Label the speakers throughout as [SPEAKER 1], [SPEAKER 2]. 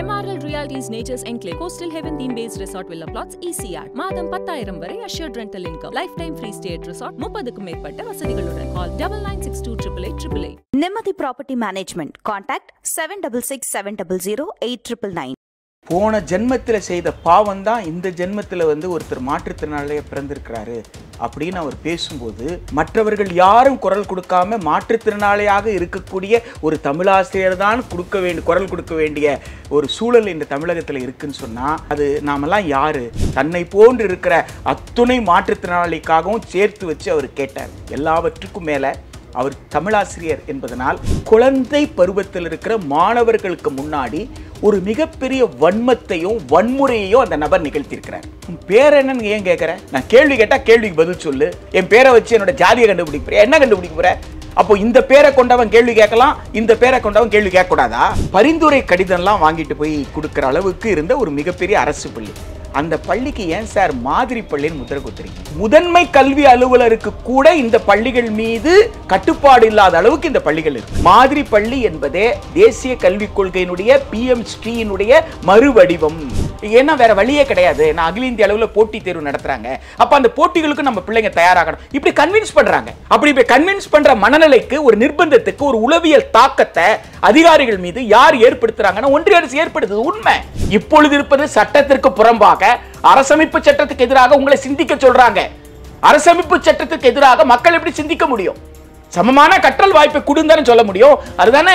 [SPEAKER 1] MRL Realty's Nature's Enclave Coastal Heaven theme-based resort villa plots ECR. மாதம் 10,000 வரை assured rental income. Lifetime free stay at resort. 30க்கும் மேற்பட்ட வசதிகளுடன். Call 9962888888.
[SPEAKER 2] நிம்மதி property management. Contact 7667008999.
[SPEAKER 3] போன ஜென்மத்தில் செய்த பாவம் தான் இந்த ஜென்மத்தில் ஒருத்தர் மாற்றுத்திறனாளியே பிறந்திருக்கிறாரு அப்படின்னு அவர் பேசும்போது, மற்றவர்கள் யாரும் குரல் கொடுக்காம மாற்றுத்திறனாளியாக இருக்கக்கூடிய ஒரு தமிழாசிரியர் தான் குரல் கொடுக்க வேண்டிய ஒரு சூழல் இந்த தமிழகத்தில் இருக்குன்னு சொன்னால், அது நாமெல்லாம் யாரு? தன்னை போன்று இருக்கிற அத்துணை மாற்றுத்திறனாளிக்காகவும் சேர்த்து வச்சு அவர் கேட்டார். எல்லாவற்றுக்கும் மேலே அவர் தமிழாசிரியர் என்பதனால் குழந்தை பருவத்தில் இருக்கிற மாணவர்களுக்கு முன்னாடி ஒரு மிகப்பெரிய வன்மத்தையும் வன்முறையையும் அந்த நபர் நிகழ்த்தியிருக்கிறார். உன் பேர் என்னன்னு ஏன் கேட்குறேன்? நான் கேள்வி கேட்டால் கேள்விக்கு பதில் சொல்லு. என் பேரை வச்சு என்னோட ஜாதியை கண்டுபிடிக்க போற, என்ன கண்டுபிடிக்க போற? அப்போ இந்த பேரை கொண்டவன் கேள்வி கேட்கலாம், இந்த பேரை கொண்டவன் கேள்வி கேட்கக்கூடாதா? பரிந்துரை கடிதம்லாம் வாங்கிட்டு போய் கொடுக்குற அளவுக்கு இருந்த ஒரு மிகப்பெரிய அரசு பள்ளி. அந்த பள்ளிக்கு ஏன் சார் மாதிரி பள்ளின்னு முத்திரை குத்துறீங்க? முதன்மை கல்வி அலுவலருக்கு கூட இந்த பள்ளிகள் மீது கட்டுப்பாடு இல்லாத அளவுக்கு இந்த பள்ளிகள் இருக்கு. மாதிரி பள்ளி என்பதே தேசிய கல்விக் கொள்கையினுடைய PMSTயினுடைய மறுவடிவம். ஏன்னா வேற வழியே கிடையாது. நான் அகில இந்திய அளவில் போட்டி தேர்வு நடத்துறாங்க. அப்ப அந்த போட்டிகளுக்கு நம்ம பிள்ளைங்க தயாராகணும். இப்படி கன்வின்ஸ் பண்றாங்க. அப்படி கன்வின்ஸ் பண்ற மனநிலைக்கு, ஒரு நிர்பந்தத்துக்கு, ஒரு உளவியல் தாக்கத்தை அதிகாரிகள் மீது யார் ஏற்படுத்துறாங்கன்னா ஒன்றிய அரசு ஏற்படுத்துது. உண்மை. இப்பொழுது இருப்பது சட்டத்திற்கு புறம்பாக அரசமைப்பு சட்டத்துக்கு எதிராக உங்களை சிந்திக்க சொல்றாங்க. அரசமைப்பு சட்டத்துக்கு எதிராக மக்கள் எப்படி சிந்திக்க முடியும்? சமமான கற்றல் வாய்ப்பை கொடுங்கன்னு சொல்ல முடியும். அதுதானே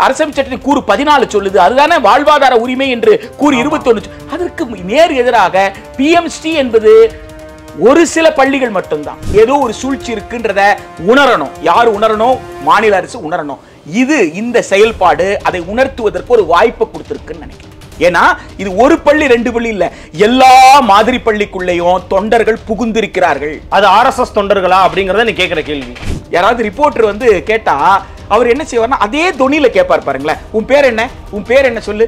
[SPEAKER 3] அரசமைப்பு சட்டத்தின் கூறு 14 சொல்லுது. அதுதானே வாழ்வாதார உரிமை என்று கூறு 21. அதற்கு நேர் எதிராக PMST என்பது ஒரு சில பள்ளிகள் மட்டும்தான். ஏதோ ஒரு சூழ்ச்சி இருக்குன்றத உணரணும். யார் உணரணும்? மாநில அரசு உணரணும். இந்த செயல்பாடு அதை உணர்த்துவதற்கு ஒரு வாய்ப்பை கொடுத்திருக்குன்னு நினைக்கிறேன். ஏன்னா இது ஒரு பள்ளி 2 பள்ளி இல்ல, எல்லா மாதிரி பள்ளிக்குள்ளேயும் தொண்டர்கள் புகுந்திருக்கிறார்கள்.
[SPEAKER 4] அது RSS தொண்டர்களா அப்படிங்கறத நீ கேட்கிற கேள்வி.
[SPEAKER 3] யாராவது ரிப்போர்ட்டர் கேட்டா அவர் என்ன செய்வார்னா அதே தொனியில கேட்பார் பாருங்களேன். உன் பேர் என்ன? உன் பேர் என்ன சொல்லு,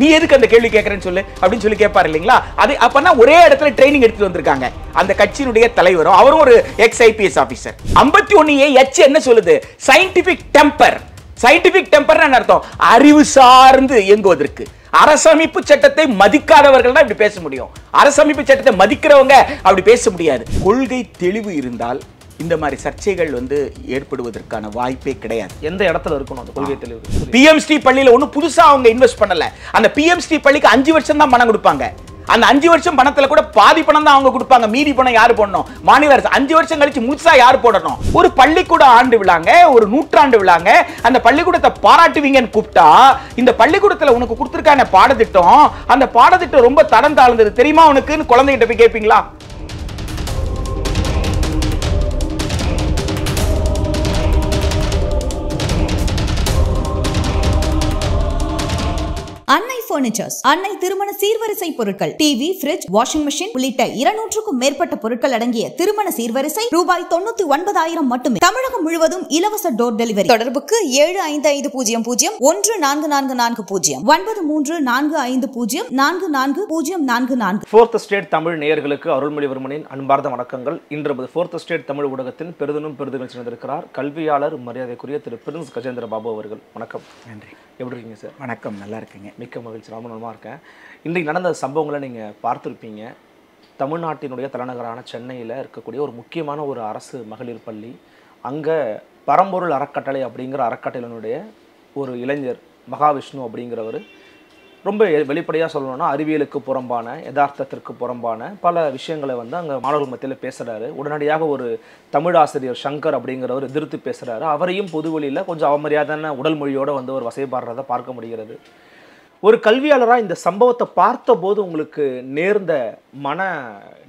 [SPEAKER 3] நீ எதுக்கு அந்த கேள்வி கேட்கறேன்னு சொல்லு அப்படின்னு சொல்லி கேட்பாரு இல்லைங்களா? அது அப்பனா ஒரே இடத்துல ட்ரைனிங் எடுத்து வந்திருக்காங்க. அந்த கட்சியினுடைய தலைவரும் அவரும் ஒரு ex-IPS ஆபீசர். 51A என்ன சொல்லுது? Scientific temper. சயின்டிபிக் டெம்பர் அர்த்தம் அறிவு சார்ந்து இயங்குவதற்கு. அரசமைப்பு சட்டத்தை மதிக்காதவர்கள் தான் இப்படி பேச முடியும். அரசமைப்பு சட்டத்தை மதிக்கிறவங்க அப்படி பேச முடியாது. கொள்கை தெளிவு இருந்தால் இந்த மாதிரி சர்ச்சைகள் ஏற்படுவதற்கான வாய்ப்பே கிடையாது.
[SPEAKER 4] எந்த இடத்துல இருக்கணும் அந்த கொள்கை தெளிவு?
[SPEAKER 3] PMST பள்ளியில ஒன்றும் புதுசா அவங்க இன்வெஸ்ட் பண்ணல. அந்த PMST பள்ளிக்கு 5 வருஷம் தான் பணம் கொடுப்பாங்க. அந்த 5 வருஷம் பணத்துல கூட பாதி பணம் தான் அவங்க கொடுப்பாங்க. மீதி பணம் யாரு போடணும்? மாநில அரசு. 5 வருஷம் கழிச்சு முழுசா யாரு போடணும்? ஒரு பள்ளிக்கூட ஆண்டு விழாங்க, ஒரு நூற்றாண்டு விழாங்க, அந்த பள்ளிக்கூடத்தை பாராட்டுவீங்கன்னு கூப்பிட்டா, இந்த பள்ளிக்கூடத்துல உனக்கு கொடுத்திருக்கான பாடத்திட்டம், அந்த பாடத்திட்டம் ரொம்ப தரம் தாழ்ந்தது தெரியுமா உனக்குன்னு குழந்தைகிட்ட போய் கேட்பீங்களா?
[SPEAKER 5] அன்னை பர்னிச்சர்ஸ், அன்னை திருமண சீர்வரிசை பொருட்கள், டிவி, ஃபிரிட்ஜ், வாஷிங் மெஷின் உள்ளிட்ட 200க்கும் மேற்பட்ட பொருட்கள் அடங்கிய திருமண சீர்வரிசை ரூபாய் 99,000 மட்டுமே. தமிழகம் முழுவதும் இலவச டோர் டெலிவரி. தொடர்புக்கு 7550014440 9345044044.
[SPEAKER 4] Fourth State தமிழ் நேயர்களுக்கு அருள்மொழிவர்மனின் அன்பார்ந்த வணக்கங்கள். இன்று Fourth State தமிழ் ஊடகத்தின் பெருதினும் சேர்ந்திருக்கிறார் கல்வியாளர் மரியாதைக்குரிய திரு பிரின்ஸ் கஜேந்திர பாபு அவர்கள். வணக்கம்.
[SPEAKER 3] நன்றி.
[SPEAKER 4] எப்படி இருக்கீங்க சார்?
[SPEAKER 3] வணக்கம், நல்லா இருக்கீங்க.
[SPEAKER 4] மிக்க மகிழ்ச்சி, ரொம்ப நலமாக இருக்கேன். இன்றைக்கு நடந்த சம்பவங்களை நீங்கள் பார்த்துருப்பீங்க. தமிழ்நாட்டினுடைய தலைநகரான சென்னையில் இருக்கக்கூடிய ஒரு முக்கியமான ஒரு அரசு மகளிர் பள்ளி, அங்கே பரம்பொருள் அறக்கட்டளை அப்படிங்கிற அறக்கட்டளையினுடைய ஒரு இளைஞர் மகாவிஷ்ணு அப்படிங்கிறவர் ரொம்ப வெளிப்படையாக சொல்லணும்னா அறிவியலுக்கு புறம்பான, யதார்த்தத்திற்கு புறம்பான பல விஷயங்களை அங்கே மாணவர்கள் மத்தியில் பேசுகிறாரு. உடனடியாக ஒரு தமிழ் ஆசிரியர் சங்கர் அப்படிங்கிறவர் எதிர்த்து பேசுகிறாரு. அவரையும் பொதுவெளியில் கொஞ்சம் அவமரியாதையான உடல் மொழியோடு ஒரு வசைபாடுறதை பார்க்க முடிகிறது. ஒரு கல்வியாளராக இந்த சம்பவத்தை பார்த்தபோது உங்களுக்கு நேர்ந்த மன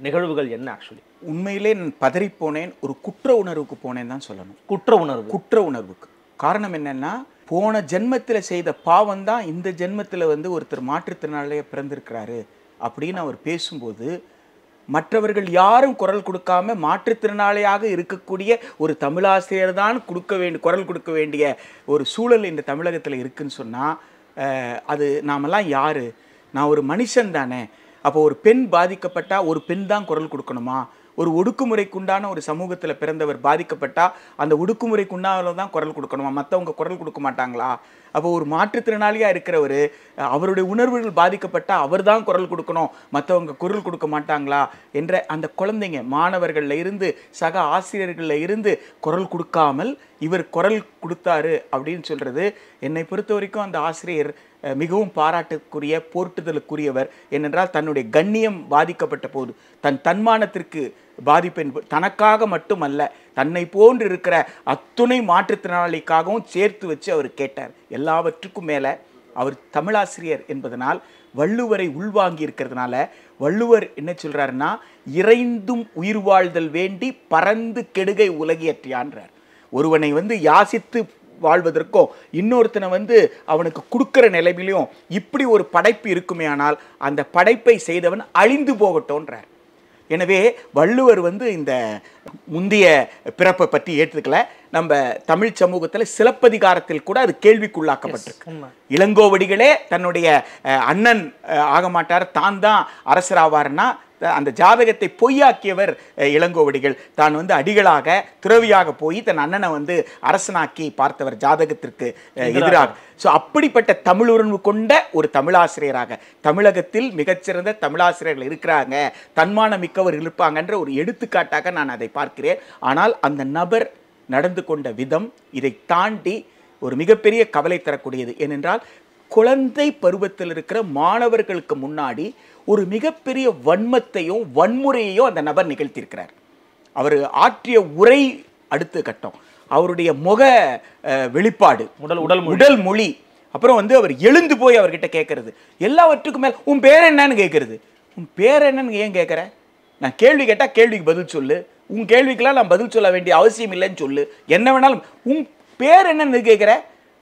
[SPEAKER 4] நிகழ்வுகள் என்ன? ஆக்சுவலி
[SPEAKER 3] உண்மையிலே நான் பதறிப்போனேன். ஒரு குற்ற உணர்வுக்கு போனேன் தான் சொல்லணும்.
[SPEAKER 4] குற்ற உணர்வுக்கு
[SPEAKER 3] காரணம் என்னன்னா, போன ஜென்மத்தில் செய்த பாவம் தான் இந்த ஜென்மத்தில் ஒருத்தர் மாற்றுத்திறனாளியே பிறந்திருக்கிறாரு அப்படின்னு அவர் பேசும்போது, மற்றவர்கள் யாரும் குரல் கொடுக்காம மாற்றுத்திறனாளியாக இருக்கக்கூடிய ஒரு தமிழாசிரியர் தான் குரல் கொடுக்க வேண்டிய ஒரு சூழல் இந்த தமிழகத்தில் இருக்குன்னு சொன்னால், அது நாமெல்லாம் யாரு? நான் ஒரு மனுஷன் தானே. அப்போ ஒரு பெண் பாதிக்கப்பட்டால் ஒரு பெண் தான் குரல் கொடுக்கணுமா? ஒரு ஒடுக்குமுறைக்குண்டான ஒரு சமூகத்தில் பிறந்தவர் பாதிக்கப்பட்டா அந்த ஒடுக்குமுறைக்குண்டான தான் குரல் கொடுக்கணுமா, மற்றவங்க குரல் கொடுக்க மாட்டாங்களா? அப்போ ஒரு மாற்றுத்திறனாளியாக இருக்கிறவர் அவருடைய உணர்வுகள் பாதிக்கப்பட்டால் அவர் தான் குரல் கொடுக்கணும், மற்றவங்க குரல் கொடுக்க மாட்டாங்களா என்ற அந்த குழந்தைங்க மாணவர்களில் இருந்து சக ஆசிரியர்களில் இருந்து குரல் கொடுக்காமல் இவர் குரல் கொடுத்தாரு அப்படின்னு சொல்கிறது என்னை பொறுத்த வரைக்கும் அந்த ஆசிரியர் மிகவும் பாராட்டுக்குரிய போற்றுதலுக்குரியவர். ஏனென்றால் தன்னுடைய கண்ணியம் பாதிக்கப்பட்ட போது தன் தன்மானத்திற்கு பாதிப்பு தனக்காக மட்டுமல்ல தன்னை போன்று இருக்கிற அத்துணை மாற்றுத்திறனாளிக்காகவும் சேர்த்து வச்சு அவர் கேட்டார். எல்லாவற்றுக்கும் மேலே அவர் தமிழாசிரியர் என்பதனால் வள்ளுவரை உள்வாங்கி இருக்கிறதுனால வள்ளுவர் என்ன சொல்றாருன்னா, இறைந்தும் உயிர் வாழ்தல் வேண்டி பறந்து கெடுகை உலகியற்றியான்றார். ஒருவனை யாசித்து வாழ்வதற்கோ இன்னொருத்தனை அவனுக்கு கொடுக்குற நிலைமையிலையும் இப்படி ஒரு படைப்பு இருக்குமே ஆனால் அந்த படைப்பை செய்தவன் அழிந்து போகட்டோன்றார். எனவே வள்ளுவர் இந்த முந்தைய பிறப்பை பற்றி ஏற்றுக்கல. நம்ம தமிழ் சமூகத்தில் சிலப்பதிகாரத்தில் கூட அது கேள்விக்குள்ளாக்கப்பட்டிருக்கு. இளங்கோவடிகளே தன்னுடைய அண்ணன் ஆக மாட்டார், தான் தான் அரசராவார்னா அந்த ஜாதகத்தை பொய்யாக்கியவர் இளங்கோவடிகள். தான் அடிகளாக துறவியாக போய் தன் அண்ணனை அரசனாக்கி பார்த்தவர் ஜாதகத்திற்கு எதிராக. ஸோ அப்படிப்பட்ட தமிழ் உணர்வு கொண்ட ஒரு தமிழாசிரியராக தமிழகத்தில் மிகச்சிறந்த தமிழாசிரியர்கள் இருக்கிறாங்க, தன்மான மிக்கவர் இருப்பாங்கன்ற ஒரு எடுத்துக்காட்டாக நான் அதை பார்க்கிறேன். ஆனால் அந்த நபர் நடந்து கொண்ட விதம் இதை தாண்டி ஒரு மிகப்பெரிய கவலை தரக்கூடியது. ஏனென்றால் குழந்தை பருவத்தில் இருக்கிற மாணவர்களுக்கு முன்னாடி ஒரு மிகப்பெரிய வன்மத்தையும் வன்முறையையும் அந்த நபர் நிகழ்த்தியிருக்கிறார். அவர் ஆற்றிய உரை அடுத்த கட்டம், அவருடைய முக வெளிப்பாடு, உடல் மொழி, அப்புறம் அவர் எழுந்து போய் அவர்கிட்ட கேட்கறது, எல்லாவற்றுக்கும் மேல் உன் பேர் என்னன்னு கேட்கறது. உன் பேர் என்னன்னு ஏன் கேட்குற? நான் கேள்வி கேட்டால் கேள்விக்கு பதில் சொல்லு, உன் கேள்விக்கெல்லாம் நான் பதில் சொல்ல வேண்டிய அவசியம் இல்லைன்னு சொல்லு, என்ன வேணாலும். உன் பேர் என்னன்னு கேட்குற?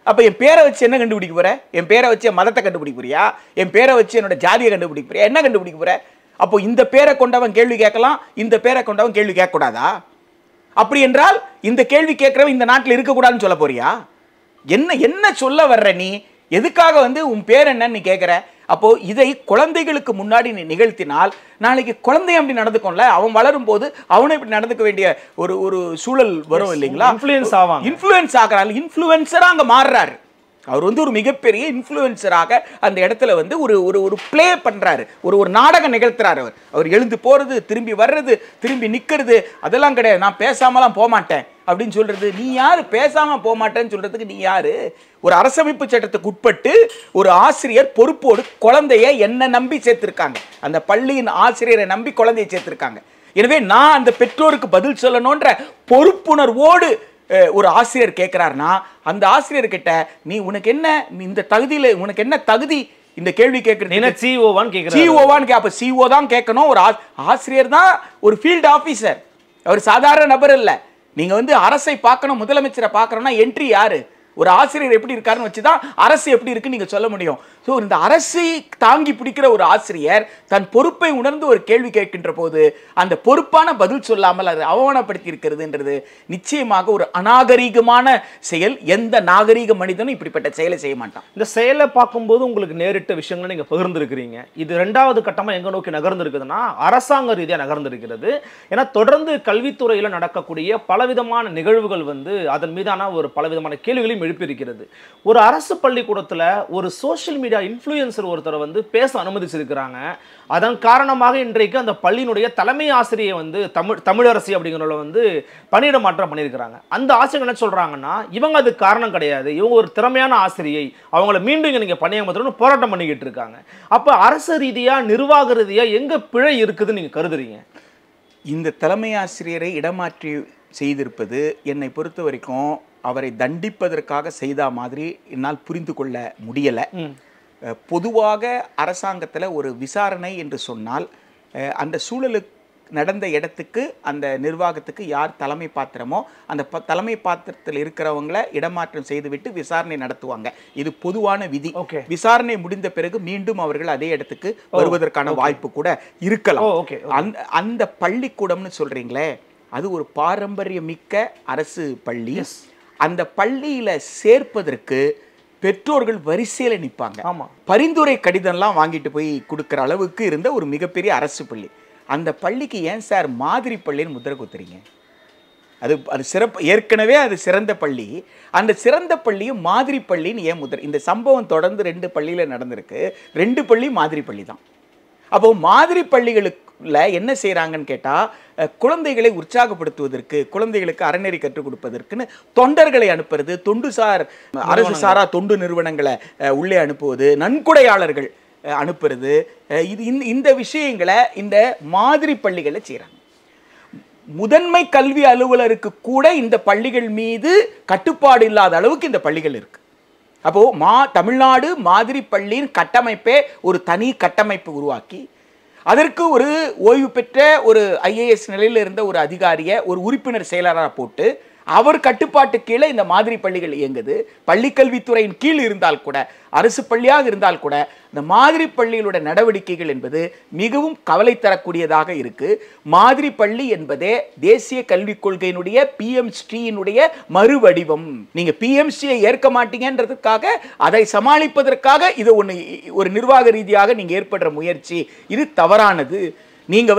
[SPEAKER 3] அப்போ என் பேரை வச்சு என்ன கண்டுபிடிக்க போற? என் பேரை வச்சு என் மதத்தை கண்டுபிடிக்க போறியா? என் பேரை வச்சு என்னோட ஜாதியை கண்டுபிடிக்க போறியா? என்ன கண்டுபிடிக்க போற? அப்போ இந்த பேரை கொண்டவன் கேள்வி கேட்கலாம், இந்த பேரை கொண்டவன் கேள்வி கேட்கக்கூடாதா? அப்படி என்றால் இந்த கேள்வி கேட்கிறவன் இந்த நாட்டில் இருக்கக்கூடாதுன்னு சொல்ல போறியா? என்ன சொல்ல வர்ற நீ? எதுக்காக உன் பேர் என்னன்னு நீ கேட்குற? அப்போ இதை குழந்தைகளுக்கு முன்னாடி நீ நிகழ்த்தினால் நாளைக்கு குழந்தைய அப்படி நடந்துக்கும்ல, அவன் வளரும் போது அவனை இப்படி நடந்துக்க வேண்டிய ஒரு சூழல் வரும் இல்லைங்களா? இன்ஃப்ளூயன்ஸ் ஆகிறாரு, இன்ஃப்ளூயன்சரா அங்க மாறுறாரு. அவர் ஒரு மிகப்பெரிய இன்ஃப்ளூயன்சராக அந்த இடத்துல ஒரு பிளே பண்றாரு, ஒரு நாடகம் நிகழ்த்துறாரு. அவர் எழுந்து போறது, திரும்பி வர்றது, திரும்பி நிக்கிறது, அதெல்லாம் கிடையாது. நான் பேசாமலாம் போக மாட்டேன் அப்படின்னு சொல்றது. நீ யாரு பேசாம போக மாட்டேன்னு சொல்றதுக்கு? நீ யாரு? ஒரு அரசமைப்பு சட்டத்துக்கு உட்பட்டு ஒரு ஆசிரியர் பொறுப்போடு குழந்தைய என்ன நம்பி சேர்த்திருக்காங்க, அந்த பள்ளியின் ஆசிரியரை நம்பி குழந்தையை சேர்த்திருக்காங்க. எனவே நான் அந்த பெற்றோருக்கு பதில் சொல்லணும்ன்ற பொறுப்புணர்வோடு ஒரு ஆசிரியர் கேட்கிறார்னா அந்த ஆசிரியர் கிட்ட நீ உனக்கு என்ன இந்த தகுதியில உனக்கு என்ன தகுதி இந்த கேள்வி கேட்கறது? சிஓ தான் கேட்கணும். ஒரு ஆசிரியர் தான் ஒரு ஃபீல்டு ஆபீசர், அவர் சாதாரண நபர் இல்ல. நீங்க அரசை பார்க்கணும், முதலமைச்சரை பார்க்கணும்னா என்ட்ரி யாரு? ஒரு ஆசிரியர் எப்படி இருக்காருன்னு வச்சுதான் அரசு எப்படி இருக்குன்னு நீங்க சொல்ல முடியும். ஸோ இந்த அரசை தாங்கி பிடிக்கிற ஒரு ஆசிரியர் தன் பொறுப்பை உணர்ந்து ஒரு கேள்வி கேட்கின்ற போது அந்த பொறுப்பான பதில் சொல்லாமல் அது அவமானப்படுத்தி இருக்கிறதுன்றது நிச்சயமாக ஒரு அநாகரீகமான செயல். எந்த நாகரீக மனிதனும் இப்படிப்பட்ட செயலை செய்ய மாட்டான்.
[SPEAKER 4] இந்த செயலை பார்க்கும்போது உங்களுக்கு நேரிட்ட விஷயங்களை நீங்க பகிர்ந்துருக்கிறீங்க. இது ரெண்டாவது கட்டமா எங்க நோக்கி நகர்ந்திருக்குதுன்னா அரசாங்க ரீதியாக நகர்ந்திருக்கிறது. ஏன்னா தொடர்ந்து கல்வித்துறையில நடக்கக்கூடிய பலவிதமான நிகழ்வுகள் அதன் மீதான ஒரு பலவிதமான கேள்விகளையும் எழுப்பியிருக்கிறது. ஒரு அரசு பள்ளிக்கூடத்துல ஒரு சோசியல் மீடியா இன்ஃப்ளூயன்சர் ஒருத்தரை பேச அனுமதிச்சிருக்கிறாங்க. அதன் காரணமாக இன்றைக்கு அந்த பள்ளியினுடைய தலைமை ஆசிரியை தமிழரசி அப்படிங்கிறவங்கள பணியிட மாற்றம் பண்ணியிருக்கிறாங்க. அந்த ஆசிரியர் என்ன சொல்றாங்கன்னா, இவங்க அது காரணம் கிடையாது, இவங்க ஒரு திறமையான ஆசிரியை, அவங்கள மீண்டும் இங்க நீங்க பணியமர்த்தணும்னு போராட்டம் பண்ணிக்கிட்டு இருக்காங்க. அப்ப அரசு ரீதியா நிர்வாக ரீதியா எங்க பிழை இருக்குதுன்னு நீங்க கருதுறீங்க?
[SPEAKER 3] இந்த தலைமை ஆசிரியரை இடமாற்றி செய்திருப்பது என்னை பொறுத்த வரைக்கும் அவரை தண்டிப்பதற்காக செய்த மாதிரி என்னால் புரிந்து கொள்ள முடியலை. பொதுவாக அரசாங்கத்தில் ஒரு விசாரணை என்று சொன்னால் அந்த சூழலுக்கு நடந்த இடத்துக்கு அந்த நிர்வாகத்துக்கு யார் தலைமை பாத்திரமோ அந்த தலைமை பாத்திரத்தில் இருக்கிறவங்கள இடமாற்றம் செய்துவிட்டு விசாரணை நடத்துவாங்க. இது பொதுவான விதி. விசாரணை முடிந்த பிறகு மீண்டும் அவர்கள் அதே இடத்துக்கு வருவதற்கான வாய்ப்பு கூட இருக்கலாம். அந்த பள்ளிக்கூடம்னு சொல்றீங்களே, அது ஒரு பாரம்பரியமிக்க அரசு பள்ளி. அந்த பள்ளியில சேர்ப்பதற்கு பெற்றோர்கள் வரிசையில் நிற்பாங்க. பரிந்துரை கடிதம்லாம் வாங்கிட்டு போய் கொடுக்குற அளவுக்கு இருந்த ஒரு மிகப்பெரிய அரசு பள்ளி. அந்த பள்ளிக்கு ஏன் சார் மாதிரி பள்ளின்னு முத்திரை குத்துறீங்க? அது சிறப்பு, ஏற்கனவே அது சிறந்த பள்ளி. அந்த சிறந்த பள்ளியும் மாதிரி பள்ளின்னு ஏன் முத்திரை? இந்த சம்பவம் தொடர்ந்து 2 பள்ளியில் நடந்திருக்கு. 2 பள்ளி மாதிரி பள்ளி தான். அப்போ மாதிரி பள்ளிகளுக்குள்ள என்ன செய்கிறாங்கன்னு கேட்டால், குழந்தைகளை உற்சாகப்படுத்துவதற்கு, குழந்தைகளுக்கு அறநெறி கற்றுக் கொடுப்பதற்குன்னு தொண்டர்களை அனுப்புறது, அரசு சாரா தொண்டு நிறுவனங்களை உள்ளே அனுப்புவது, நன்கொடையாளர்கள் அனுப்புறது, இந்த விஷயங்களை இந்த மாதிரி பள்ளிகளை செய்கிறாங்க. முதன்மை கல்வி அலுவலருக்கு கூட இந்த பள்ளிகள் மீது கட்டுப்பாடு இல்லாத அளவுக்கு இந்த பள்ளிகள் இருக்கு. அப்போ தமிழ்நாடு மாதிரி பள்ளியின் கட்டமைப்பே ஒரு தனி கட்டமைப்பு உருவாக்கி, அதற்கு ஒரு ஓய்வு பெற்ற ஒரு IAS நிலையில் இருந்த ஒரு அதிகாரியை ஒரு உறுப்பினர் செயலராக போட்டு அவர் கட்டுப்பாட்டு கீழே இந்த மாதிரி பள்ளிகள் இயங்குது. பள்ளிக்கல்வித்துறையின் கீழ் இருந்தால் கூட, அரசு பள்ளியாக இருந்தால் கூட, இந்த மாதிரி பள்ளிகளோட நடவடிக்கைகள் என்பது மிகவும் கவலை தரக்கூடியதாக இருக்கு. மாதிரி பள்ளி என்பதே தேசிய கல்விக் கொள்கையினுடைய PMSTயினுடைய மறுவடிவம். நீங்க PMSTயை ஏற்க மாட்டீங்கன்றதுக்காக, அதை சமாளிப்பதற்காக இது ஒரு நிர்வாக ரீதியாக நீங்க ஏற்படுற முயற்சி, இது தவறானது. நீங்க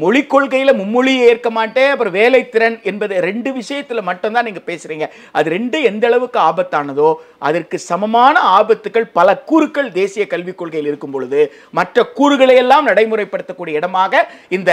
[SPEAKER 3] மொழிக் கொள்கையில மும்மொழியை ஏற்க மாட்டேன், அப்புறம் வேலைத்திறன் என்பது 2 விஷயத்துல மட்டும்தான் நீங்க பேசுறீங்க. அது 2 எந்த அளவுக்கு ஆபத்தானதோ அதற்கு சமமான ஆபத்துக்கள் பல கூறுகள் தேசிய கல்விக் கொள்கையில் இருக்கும் பொழுது மற்ற கூறுகளை எல்லாம் நடைமுறைப்படுத்தக்கூடிய இடமாக இந்த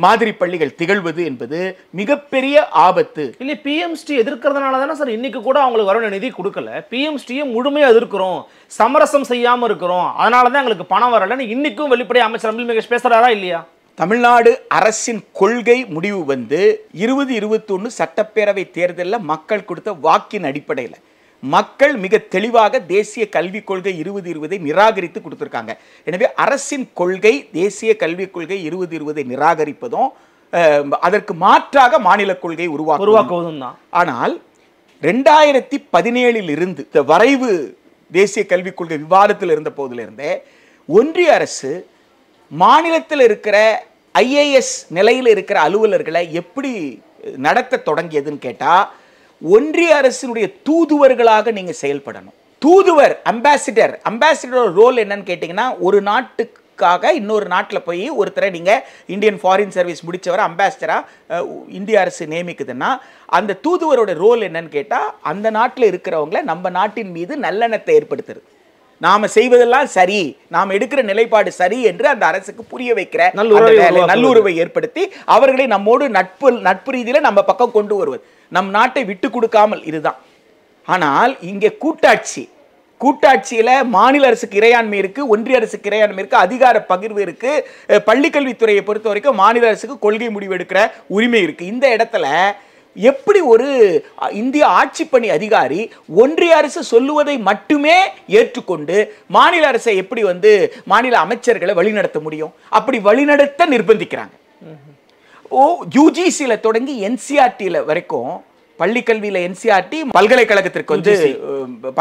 [SPEAKER 3] மாதிரி பள்ளிகள் திகழ்வது என்பது மிகப்பெரிய ஆபத்து.
[SPEAKER 4] இல்லை, PMST எதிர்க்கிறதுனால தானே சார் இன்னைக்கு கூட அவங்களுக்கு வர நிதி கொடுக்கல. PMSTயை முழுமையாக எதிர்க்கிறோம், சமரசம் செய்யாமல் இருக்கிறோம், அதனால தான் எங்களுக்கு பணம் வரலன்னு இன்னைக்கும் வெளிப்படையாக அமைச்சர் அன்பில் மகேஷ் பேசுறாரா இல்லையா?
[SPEAKER 3] தமிழ்நாடு அரசின் கொள்கை முடிவு 2021 சட்டப்பேரவை தேர்தலில் மக்கள் கொடுத்த வாக்கின் அடிப்படையில் மக்கள் மிக தெளிவாக தேசிய கல்விக் கொள்கை 2020 நிராகரித்து கொடுத்திருக்காங்க. எனவே அரசின் கொள்கை தேசிய கல்விக் கொள்கை 2020 நிராகரிப்பதும் அதற்கு மாற்றாக மாநில கொள்கை உருவாக்குவதும் தான். ஆனால் 2017 இருந்து இந்த வரைவு தேசிய கல்விக் கொள்கை விவாதத்தில் இருந்த போதிலிருந்தே ஒன்றிய அரசு மாநிலத்தில் இருக்கிற IAS நிலையில் இருக்கிற அலுவலர்களை எப்படி நடத்த தொடங்கியதுன்னு கேட்டால், ஒன்றிய அரசினுடைய தூதுவர்களாக நீங்கள் செயல்படணும். தூதுவர், அம்பாசிடர் ரோல் என்னன்னு கேட்டிங்கன்னா, ஒரு நாட்டுக்காக இன்னொரு நாட்டில் போய் ஒருத்தரை நீங்கள் இந்தியன் ஃபாரின் சர்வீஸ் முடித்தவரை அம்பாசிடராக இந்திய அரசு நியமிக்குதுன்னா, அந்த தூதுவரோட ரோல் என்னன்னு கேட்டால், அந்த நாட்டில் இருக்கிறவங்களை நம்ம நாட்டின் மீது நல்லெண்ணத்தை ஏற்படுத்துறது, நாம செய்வதெல்லாம் சரி, நாம் எடுக்கிற நிலைப்பாடு சரி என்று அந்த அரசுக்கு புரிய வைக்கிற நல்லுறவை ஏற்படுத்தி அவர்களை நம்மோடு நட்பு ரீதியில நம்ம பக்கம் கொண்டு வருவது, நம் நாட்டை விட்டு கொடுக்காமல், இதுதான். ஆனால் இங்கே கூட்டாட்சியில மாநில அரசுக்கு இறையாண்மை இருக்கு, ஒன்றிய அரசுக்கு இறையாண்மை இருக்கு, அதிகார பகிர்வு இருக்கு. பள்ளிக்கல்வித்துறையை பொறுத்த வரைக்கும் மாநில அரசுக்கு கொள்கை முடிவு எடுக்கிற உரிமை இருக்கு. இந்த இடத்துல எப்படி ஒரு இந்திய ஆட்சி பணி அதிகாரி ஒன்றிய அரசு சொல்லுவதை மட்டுமே ஏற்றுக்கொண்டு மாநில அரசை எப்படி மாநில அமைச்சர்களை வழிநடத்த முடியும்? அப்படி வழிநடத்த நிர்பந்திக்கிறாங்க. UGCல தொடங்கி NCERTல வரைக்கும், பள்ளிக்கல்வியில் NCERT, பல்கலைக்கழகத்திற்கு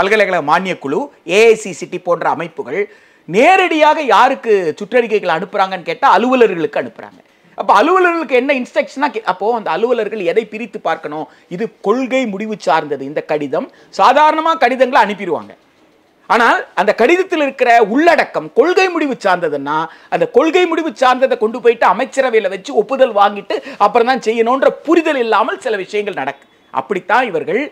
[SPEAKER 3] பல்கலைக்கழக மானியக் குழு, AICCT போன்ற அமைப்புகள் நேரடியாக யாருக்கு சுற்றறிக்கைகள் அனுப்புறாங்கன்னு கேட்டால் அலுவலர்களுக்கு அனுப்புறாங்க. அப்போ அலுவலர்களுக்கு என்ன இன்ஸ்ட்ரக்ஷனா? அப்போ அந்த அலுவலர்கள் எதை பிரித்து பார்க்கணும்? இது கொள்கை முடிவு சார்ந்தது. இந்த கடிதம் சாதாரணமாக கடிதங்களை அனுப்பிடுவாங்க. ஆனால் அந்த கடிதத்தில் இருக்கிற உள்ளடக்கம் கொள்கை முடிவு சார்ந்ததுன்னா, அந்த கொள்கை முடிவு சார்ந்ததை கொண்டு போயிட்டு அமைச்சரவையில் வச்சு ஒப்புதல் வாங்கிட்டு அப்புறம் தான் செய்யணுன்ற புரிதல் இல்லாமல் சில விஷயங்கள் நடக்கு. அப்படித்தான் இவர்கள்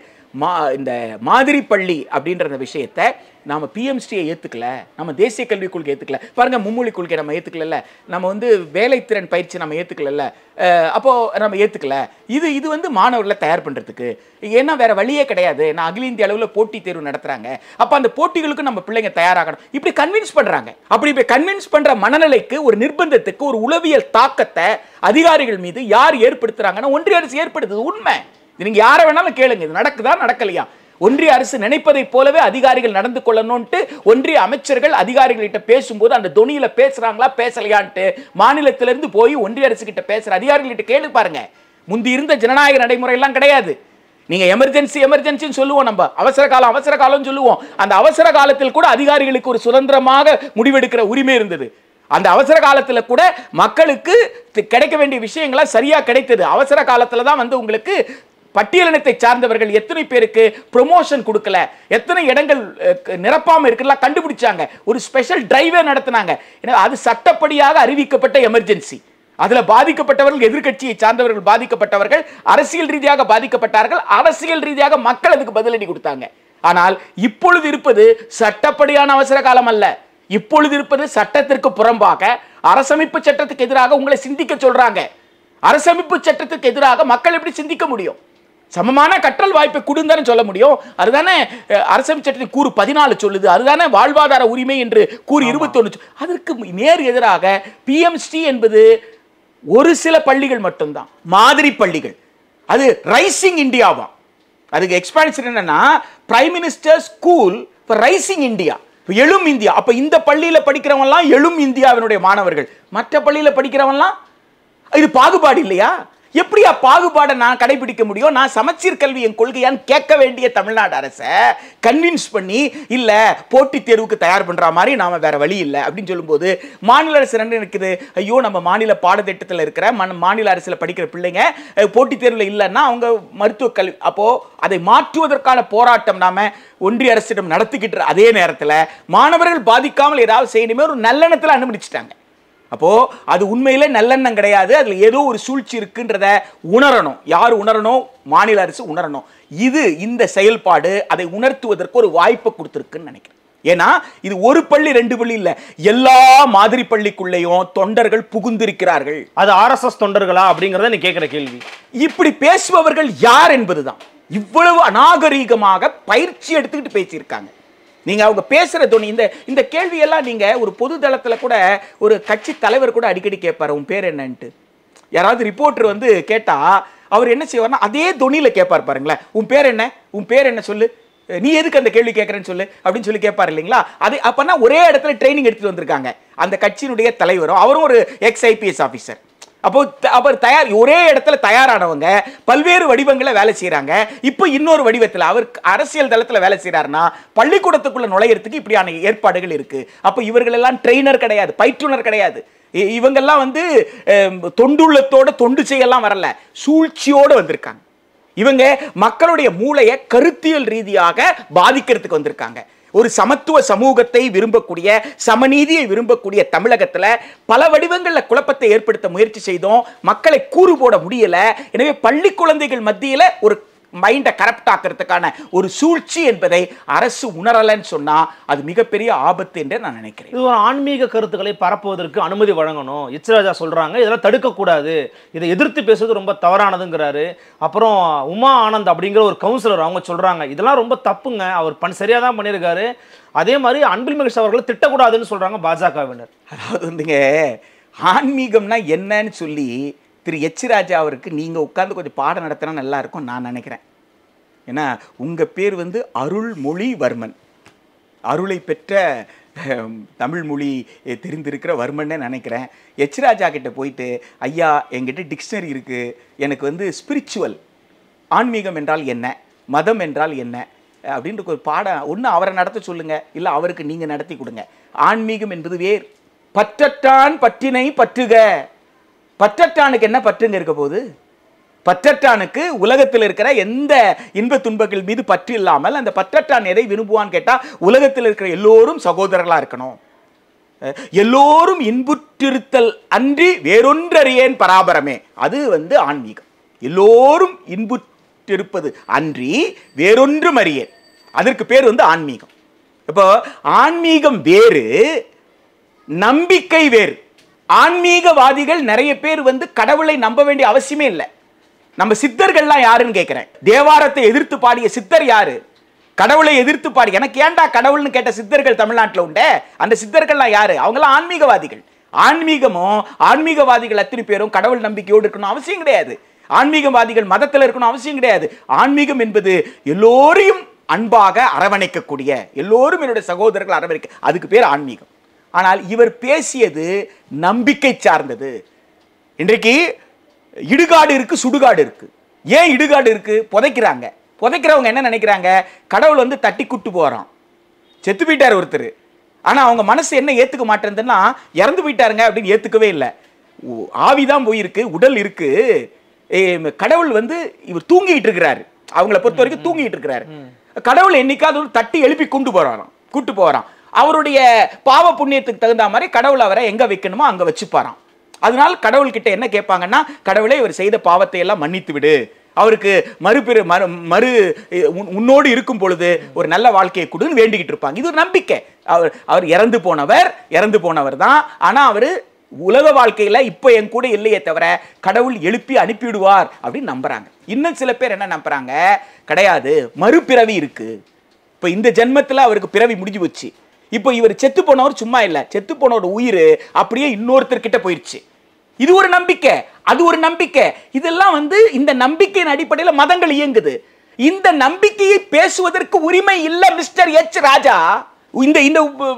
[SPEAKER 3] இந்த மாதிரி பள்ளி அப்படின்ற விஷயத்தை நாம PMSTயை ஏத்துக்கல, நம்ம தேசிய கல்விக் கொள்கை ஏத்துக்கல. பாருங்க, மும்மொழி கொள்கை நம்ம ஏத்துக்கல, நம்ம வேலைத்திறன் பயிற்சி நம்ம ஏத்துக்கல, அப்போ நம்ம ஏத்துக்கல. இது மாணவர்களை தயார் பண்றதுக்கு, ஏன்னா வேற வழியே கிடையாது. நான் அகில இந்திய அளவில் போட்டி தேர்வு நடத்துறாங்க, அப்ப அந்த போட்டிகளுக்கு நம்ம பிள்ளைங்க தயாராகணும். இப்படி கன்வின்ஸ் பண்றாங்க. அப்படி இப்ப கன்வின்ஸ் பண்ற மனநிலைக்கு, ஒரு நிர்பந்தத்துக்கு, ஒரு உளவியல் தாக்கத்தை அதிகாரிகள் மீது யார் ஏற்படுத்துறாங்கன்னா ஒன்றிய அரசு ஏற்படுத்துது. உண்மை. நீங்க யாரை வேணாலும் கேளுங்க, இது நடக்குதா நடக்கலையா? ஒன்றிய அரசு நினைப்பதை போலவே அதிகாரிகள் நடந்து கொள்ளணும்ட்டு ஒன்றிய அமைச்சர்கள் அதிகாரிகள்கிட்ட பேசும்போது அந்த தொனியில பேசுறாங்களா பேசலையான்ட்டு மாநிலத்திலிருந்து போய் ஒன்றிய அரசு கிட்ட பேசுற அதிகாரிகள்கிட்ட கேளு பாருங்க. முந்தி இருந்த ஜனநாயக நடைமுறை எல்லாம் கிடையாது. நீங்க எமர்ஜென்சின்னு சொல்லுவோம், நம்ம அவசர காலம் சொல்லுவோம். அந்த அவசர காலத்தில் கூட அதிகாரிகளுக்கு ஒரு சுதந்திரமாக முடிவெடுக்கிற உரிமை இருந்தது. அந்த அவசர காலத்துல கூட மக்களுக்கு கிடைக்க வேண்டிய விஷயங்களா சரியா கிடைத்தது. அவசர காலத்துல தான் உங்களுக்கு பட்டியலினத்தை சார்ந்தவர்கள் எத்தனை பேருக்கு ப்ரொமோஷன் கொடுக்கல, எத்தனை இடங்கள் நிரப்பாம இருக்கலாம் கண்டுபிடிச்சாங்க. ஒரு ஸ்பெஷல் டிரைவே நடத்தினாங்க. அது சட்டப்படியாக அறிவிக்கப்பட்ட எமர்ஜென்சி. அதுல பாதிக்கப்பட்டவர்கள் எதிர்க்கட்சியை சார்ந்தவர்கள் பாதிக்கப்பட்டவர்கள், அரசியல் ரீதியாக பாதிக்கப்பட்டார்கள். அரசியல் ரீதியாக மக்கள் அதுக்கு பதிலடி கொடுத்தாங்க. ஆனால் இப்பொழுது இருப்பது சட்டப்படியான அவசர காலம் அல்ல. இப்பொழுது இருப்பது சட்டத்திற்கு புறம்பாக, அரசமைப்பு சட்டத்துக்கு எதிராக உங்களை சிந்திக்க சொல்றாங்க. அரசமைப்பு சட்டத்துக்கு எதிராக மக்கள் எப்படி சிந்திக்க முடியும்? சமமான கற்றல் வாய்ப்பை கொடுந்தான்னு சொல்ல முடியும். அதுதானே அரசமைப்பு சட்டத்தின் கூறு 14 சொல்லுது. அதுதானே வாழ்வாதார உரிமை என்று கூறு 21. அதற்கு நேர் எதிராக பிஎம்ஸ்டி என்பது ஒரு சில பள்ளிகள் மட்டும்தான், மாதிரி பள்ளிகள். அது ரைசிங் இந்தியாவா, அதுக்கு எக்ஸ்பான்ஷன் என்னன்னா prime minister school for rising India, எழும் இந்தியா. அப்ப இந்த பள்ளியில படிக்கிறவங்கலாம் எழும் இந்தியாவினுடைய மாணவர்கள், மற்ற பள்ளியில படிக்கிறவங்கலாம் இது பாகுபாடு இல்லையா? எப்படியா பாகுபாடை நான் கடைபிடிக்க முடியும்? நான் சமச்சீர் கல்வி என் கொள்கையான்னு கேட்க வேண்டிய தமிழ்நாடு அரசை கன்வின்ஸ் பண்ணி இல்ல போட்டித் தேர்வுக்கு தயார் பண்ற மாதிரி நாம வேற வழி இல்லை அப்படின்னு சொல்லும்போது மாநில அரசு என்ன இருக்குது? ஐயோ, நம்ம மாநில பாடத்திட்டத்தில் இருக்கிற மாநில அரசுல படிக்கிற பிள்ளைங்க போட்டித் தேர்வில் இல்லைன்னா அவங்க மருத்துவ கல்வி, அப்போ அதை மாற்றுவதற்கான போராட்டம் நாம ஒன்றிய அரசிடம் நடத்திக்கிட்டு அதே நேரத்தில் மாணவர்கள் பாதிக்காமல் ஏதாவது செய்யணுமே ஒரு நல்லெண்ணத்தில் அனுமதிச்சிட்டாங்க. அப்போ அது உண்மையிலே நல்லெண்ணம் கிடையாது. அதுல ஏதோ ஒரு சூழ்ச்சி இருக்குன்றத உணரணும். யார் உணரணும்? மாநில அரசு உணரணும். இந்த செயல்பாடு அதை உணர்த்துவதற்கு ஒரு வாய்ப்பை கொடுத்திருக்குன்னு நினைக்கிறேன். ஏன்னா இது ஒரு பள்ளி 2 பள்ளி இல்ல, எல்லா மாதிரி பள்ளிக்குள்ளேயும் தொண்டர்கள் புகுந்திருக்கிறார்கள்.
[SPEAKER 4] அது ஆர்எஸ்எஸ் தொண்டர்களா அப்படிங்கறத நீ கேட்கிற கேள்வி.
[SPEAKER 3] இப்படி பேசுபவர்கள் யார் என்பதுதான். இவ்வளவு அநாகரீகமாக பயிற்சி எடுத்துக்கிட்டு பேசியிருக்காங்க. நீங்க அவங்க பேசுற துணி, இந்த கேள்வியெல்லாம் நீங்க ஒரு பொது தளத்துல கூட ஒரு கட்சி தலைவர் கூட அடிக்கடி கேட்பாரு, உன் பேர் என்னன்ட்டு. யாராவது ரிப்போர்ட்டர் வந்து கேட்டா அவர் என்ன செய்வார்னா அதே துணியில கேட்பார் பாருங்களேன், உன் பேர் என்ன, உன் பேர் என்ன சொல்லு, நீ எதுக்கு அந்த கேள்வி கேட்கறேன்னு சொல்லு அப்படின்னு சொல்லி கேட்பாரு இல்லைங்களா? அது அப்பனா ஒரே இடத்துல ட்ரைனிங் எடுத்துட்டு வந்திருக்காங்க அந்த கட்சியினுடைய தலைவரும், அவரும் ஒரு ex-IPS ஆபீசர். அப்போ அவர் தயார், ஒரே இடத்துல தயாரானவங்க பல்வேறு வடிவங்களை வேலை செய்யறாங்க. இப்போ இன்னொரு வடிவத்தில் அவர் அரசியல் தளத்தில் வேலை செய்யறாருன்னா பள்ளிக்கூடத்துக்குள்ள நுழையறதுக்கு இப்படியான ஏற்பாடுகள் இருக்கு. அப்போ இவர்கள் எல்லாம் ட்ரெயினர் கிடையாது, பயிற்றுனர் கிடையாது. இவங்கெல்லாம் வந்து தொண்டுள்ளத்தோட தொண்டு செய்யலாம் வரல, சூழ்ச்சியோடு வந்திருக்காங்க. இவங்க மக்களுடைய மூளையை கருத்தியல் ரீதியாக பாதிக்கிறதுக்கு வந்திருக்காங்க. ஒரு சமத்துவ சமூகத்தை விரும்பக்கூடிய, சமநீதியை விரும்பக்கூடிய தமிழகத்துல பல வடிவங்கள்ல குழப்பத்தை ஏற்படுத்த முயற்சி செய்தோம். மக்களை கூறு போட முடியல. எனவே பள்ளி குழந்தைகள் மத்தியில ஒரு மைண்டை கரப்ட் ஆக்கிறதுக்கான ஒரு சூழ்ச்சி என்பதை அரசு உணரலன்னு சொன்னா அது மிகப்பெரிய ஆபத்து என்று நான் நினைக்கிறேன்.
[SPEAKER 4] இது ஒரு ஆன்மீக கருத்துக்களை பரப்புவதற்கு அனுமதி வழங்கணும். எச்ராஜா சொல்றாங்க இதெல்லாம் தடுக்கக்கூடாது, இதை எதிர்த்து பேசுவது ரொம்ப தவறானதுங்கிறாரு. அப்புறம் உமா ஆனந்த் அப்படிங்கிற ஒரு கவுன்சிலர் அவங்க சொல்றாங்க இதெல்லாம் ரொம்ப தப்புங்க, அவர் சரியா தான் பண்ணியிருக்காரு. அதே மாதிரி அன்பில் மகேஷ் அவர்களை திட்டக்கூடாதுன்னு சொல்றாங்க பாஜகவினர்.
[SPEAKER 3] அதாவது வந்துங்க ஆன்மீகம்னா என்னன்னு சொல்லி திரு எச்ராஜா அவருக்கு நீங்கள் உட்கார்ந்து கொஞ்சம் பாடம் நடத்தினா நல்லா இருக்கும் நான் நினைக்கிறேன். ஏன்னா உங்கள் பேர் வந்து அருள்மொழிவர்மன், அருளை பெற்ற தமிழ் மொழி தெரிந்திருக்கிற வர்மன்னே நினைக்கிறேன். எச்ராஜா கிட்ட போயிட்டு ஐயா என்கிட்ட டிக்ஷனரி இருக்குது, எனக்கு வந்து ஸ்பிரிச்சுவல் ஆன்மீகம் என்றால் என்ன, மதம் என்றால் என்ன அப்படின்ற ஒரு பாடம் ஒன்று அவரை நடத்த சொல்லுங்கள், இல்லை அவருக்கு நீங்கள் நடத்தி கொடுங்க. ஆன்மீகம் என்பது வேர். பற்றற்றான் பற்றினை பற்றுக. பற்றற்றானுக்கு என்ன பற்றுங்க இருக்க போகுது? பற்றற்றானுக்கு உலகத்தில் இருக்கிற எந்த இன்ப துன்பங்கள் மீது பற்று இல்லாமல் அந்த பற்றற்றான் எதை விரும்புவான்னு கேட்டா உலகத்தில் இருக்கிற எல்லோரும் சகோதரர்களா இருக்கணும், எல்லோரும் இன்புற்றிருத்தல் அன்றி வேறொன்றறியேன் பராபரமே. அது வந்து ஆன்மீகம். எல்லோரும் இன்புற்றிருப்பது அன்றி வேறொன்றும் அறியேன், அதற்கு பேர் வந்து ஆன்மீகம். இப்போ ஆன்மீகம் வேறு, நம்பிக்கை வேறு. ஆன்மீகவாதிகள் நிறைய பேர் வந்து கடவுளை நம்ப வேண்டிய அவசியமே இல்லை. நம்ம சித்தர்கள்லாம் யாருன்னு கேட்கிறேன். தேவாரத்தை எதிர்த்து பாடிய சித்தர் யாரு? கடவுளை எதிர்த்து பாடி எனக்கு ஏன்டா கடவுள்னு கேட்ட சித்தர்கள் தமிழ்நாட்டில் உண்டு. அந்த சித்தர்கள்லாம் யாரு? அவங்களாம் ஆன்மீகவாதிகள். ஆன்மீகமும் ஆன்மீகவாதிகள் அத்தனை பேரும் கடவுள் நம்பிக்கையோடு இருக்கணும் அவசியம் கிடையாது. ஆன்மீகவாதிகள் மதத்தில் இருக்கணும் அவசியம் கிடையாது. ஆன்மீகம் என்பது எல்லோரையும் அன்பாக அரவணைக்கக்கூடிய, எல்லோரும் என்னுடைய சகோதரர்கள் அரவணைக்க, அதுக்கு பேர் ஆன்மீகம். ஆனால் இவர் பேசியது நம்பிக்கை சார்ந்தது. இன்றைக்கு இடுகாடு இருக்கு, சுடுகாடு இருக்கு. ஏன் இடுகாடு இருக்கு? புதைக்கிறாங்க. புதைக்கிறவங்க என்ன நினைக்கிறாங்க? கடவுள் வந்து தட்டி கூட்டு போறான், செத்து போயிட்டார் ஒருத்தர். ஆனா அவங்க மனசு என்ன ஏத்துக்க மாட்டேன்னா இறந்து போயிட்டாருங்க அப்படின்னு ஏத்துக்கவே இல்லை. ஆவிதான் போயிருக்கு, உடல் இருக்கு, கடவுள் வந்து இவர் தூங்கிட்டு இருக்கிறாரு, அவங்கள பொறுத்த வரைக்கும் தூங்கிட்டு இருக்கிறாரு. கடவுள் என்னைக்காவது தட்டி எழுப்பி கூட்டு போறான். அவருடைய பாவ புண்ணியத்துக்கு தகுந்த மாதிரி கடவுள் அவரை எங்க வைக்கணுமோ அங்க வச்சுப்பாராம். அதனால கடவுள் கிட்ட என்ன கேட்பாங்கன்னா, கடவுளே இவர் செய்த பாவத்தை எல்லாம் மன்னித்து விடு, அவருக்கு மறு உன்னோடு இருக்கும் பொழுது ஒரு நல்ல வாழ்க்கையை கொடுன்னு வேண்டிக்கிட்டு இருப்பாங்க. இது ஒரு நம்பிக்கை. அவர் இறந்து போனவர் தான். ஆனா அவரு உலக வாழ்க்கையில இப்ப என் கூட இல்லையே தவிர கடவுள் எழுப்பி அனுப்பிவிடுவார் அப்படின்னு நம்புறாங்க. இன்னும் சில பேர் என்ன நம்புறாங்க, கிடையாது, மறுபிறவி இருக்கு. இப்ப இந்த ஜென்மத்துல அவருக்கு பிறவி முடிஞ்சு போச்சு. இப்போ இவர் செத்து போனவர் சும்மா இல்ல, செத்து போனவர் உயிர் அப்படியே இன்னொருத்தர்கிட்ட போயிடுச்சு. இது ஒரு நம்பிக்கை, அது ஒரு நம்பிக்கை. இதெல்லாம் வந்து இந்த நம்பிக்கையின் அடிப்படையில் மதங்கள் இயங்குது. இந்த நம்பிக்கையை பேசுவதற்கு உரிமை இல்ல மிஸ்டர் எச் ராஜா.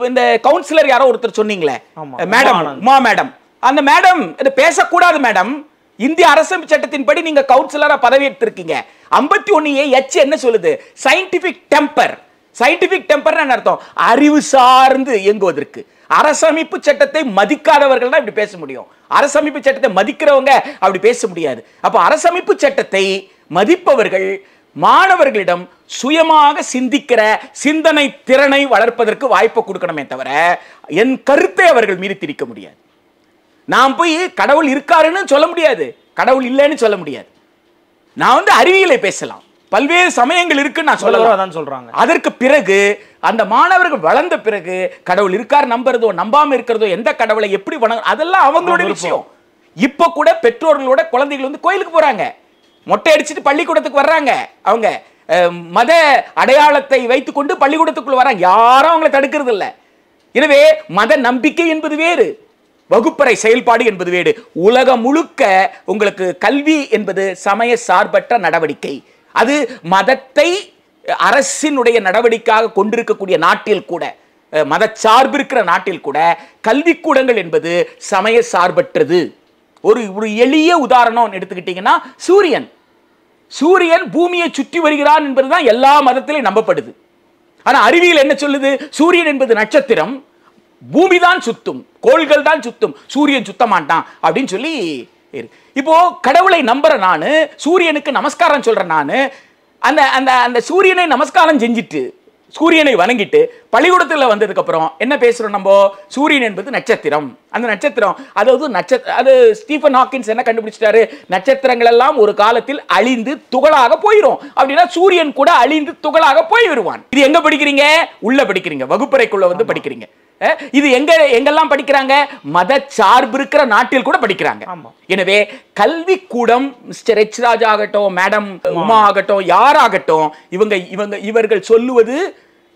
[SPEAKER 3] இந்த கவுன்சிலர் யாரோ ஒருத்தர் சொன்னீங்களே மேடம், மேடம், அந்த மேடம் இதை பேசக்கூடாது மேடம். இந்திய அரசமைப்பு சட்டத்தின்படி நீங்க கவுன்சிலரா பதவி எடுத்திருக்கீங்க. 51A என்ன சொல்லுது? Scientific temper. சயின்டிபிக் டெம்பர் அர்த்தம் அறிவு சார்ந்து இயங்குவதற்கு. அரசமைப்பு சட்டத்தை மதிக்காதவர்கள் தான் இப்படி பேச முடியும். அரசமைப்பு சட்டத்தை மதிக்கிறவங்க அப்படி பேச முடியாது. அப்ப அரசமைப்பு சட்டத்தை மதிப்பவர்கள் மாணவர்களிடம் சுயமாக சிந்திக்கிற சிந்தனை திறனை வளர்ப்பதற்கு வாய்ப்பை கொடுக்கணுமே தவிர என் கருத்தை அவர்கள் மீறி திணிக்க முடியாது. நான் போய் கடவுள் இருக்காருன்னு சொல்ல முடியாது, கடவுள் இல்லைன்னு சொல்ல முடியாது. நான் வந்து அறிவியலை பேசலாம், பல்வேறு சமயங்கள் இருக்குன்னு நான் சொல்லலாம் சொல்றாங்க. அதற்கு பிறகு அந்த மாணவர்கள் வளர்ந்த பிறகு கடவுள் இருக்கார் நம்புறதோ நம்பாம இருக்கிறதோ, எந்த கடவுளை எப்படி அதெல்லாம் அவங்களோட விஷயம். இப்ப கூட பெற்றோர்களோட குழந்தைகள் வந்து கோயிலுக்கு போறாங்க, மொட்டை அடிச்சுட்டு பள்ளிக்கூடத்துக்கு வர்றாங்க. அவங்க மத அடையாளத்தை வைத்துக் கொண்டு பள்ளிக்கூடத்துக்குள்ள வராங்க, யாரும் அவங்களை தடுக்கிறது இல்லை. எனவே மத நம்பிக்கை என்பது வேறு, வகுப்பறை செயல்பாடு என்பது வேறு. உலகம் முழுக்க உங்களுக்கு கல்வி என்பது சமய சார்பற்ற நடவடிக்கை. அது மதத்தை அரசினுடைய நடவடிக்கையாக கொண்டிருக்கக்கூடிய நாட்டில் கூட, மத சார்பு இருக்கிற நாட்டில் கூட கல்விக்கூடங்கள் என்பது சமய சார்பற்றது. ஒரு எளிய உதாரணம் எடுத்துக்கிட்டீங்கன்னா, சூரியன் பூமியை சுற்றி வருகிறான் என்பதுதான் எல்லா மதத்திலையும் நம்பப்படுது. ஆனா அறிவியல் என்ன சொல்லுது? சூரியன் என்பது நட்சத்திரம், பூமி தான் சுத்தும், கோள்கள் தான் சுத்தும், சூரியன் சுத்த மாட்டான் அப்படின்னு சொல்லி. இப்போ கடவுளை நம்புற நானு, சூரியனுக்கு நமஸ்காரம் சொல்றேன் நானு, அந்த அந்த அந்த சூரியனை நமஸ்காரம் செஞ்சுட்டு சூரியனை வணங்கிட்டு பள்ளிக்கூடத்தில் வந்ததுக்கு அப்புறம் என்ன பேசுறோம் நம்ம? சூரியன் என்பது நட்சத்திரம். அந்த நட்சத்திரம் அது ஸ்டீஃபன் ஹாக்கின்ஸ் என்ன கண்டுபிடிச்சிட்டாரு? நட்சத்திரங்கள் எல்லாம் ஒரு காலத்தில் அழிந்து துகளாக போயிடும். அப்படின்னா சூரியன் கூட அழிந்து துகளாக போய் வருவான். இது எங்க படிக்கிறீங்க? உள்ள படிக்கிறீங்க, வகுப்பறைக்குள்ள வந்து படிக்கிறீங்க. இது எங்கெல்லாம் படிக்கிறாங்க? மத சார்பு இருக்கிற நாட்டில் கூட படிக்கிறாங்க. எனவே கல்வி கூடம் மிஸ்டர் எச் ராஜா ஆகட்டும், மேடம் உமா ஆகட்டும், யாராகட்டும், இவர்கள் சொல்லுவது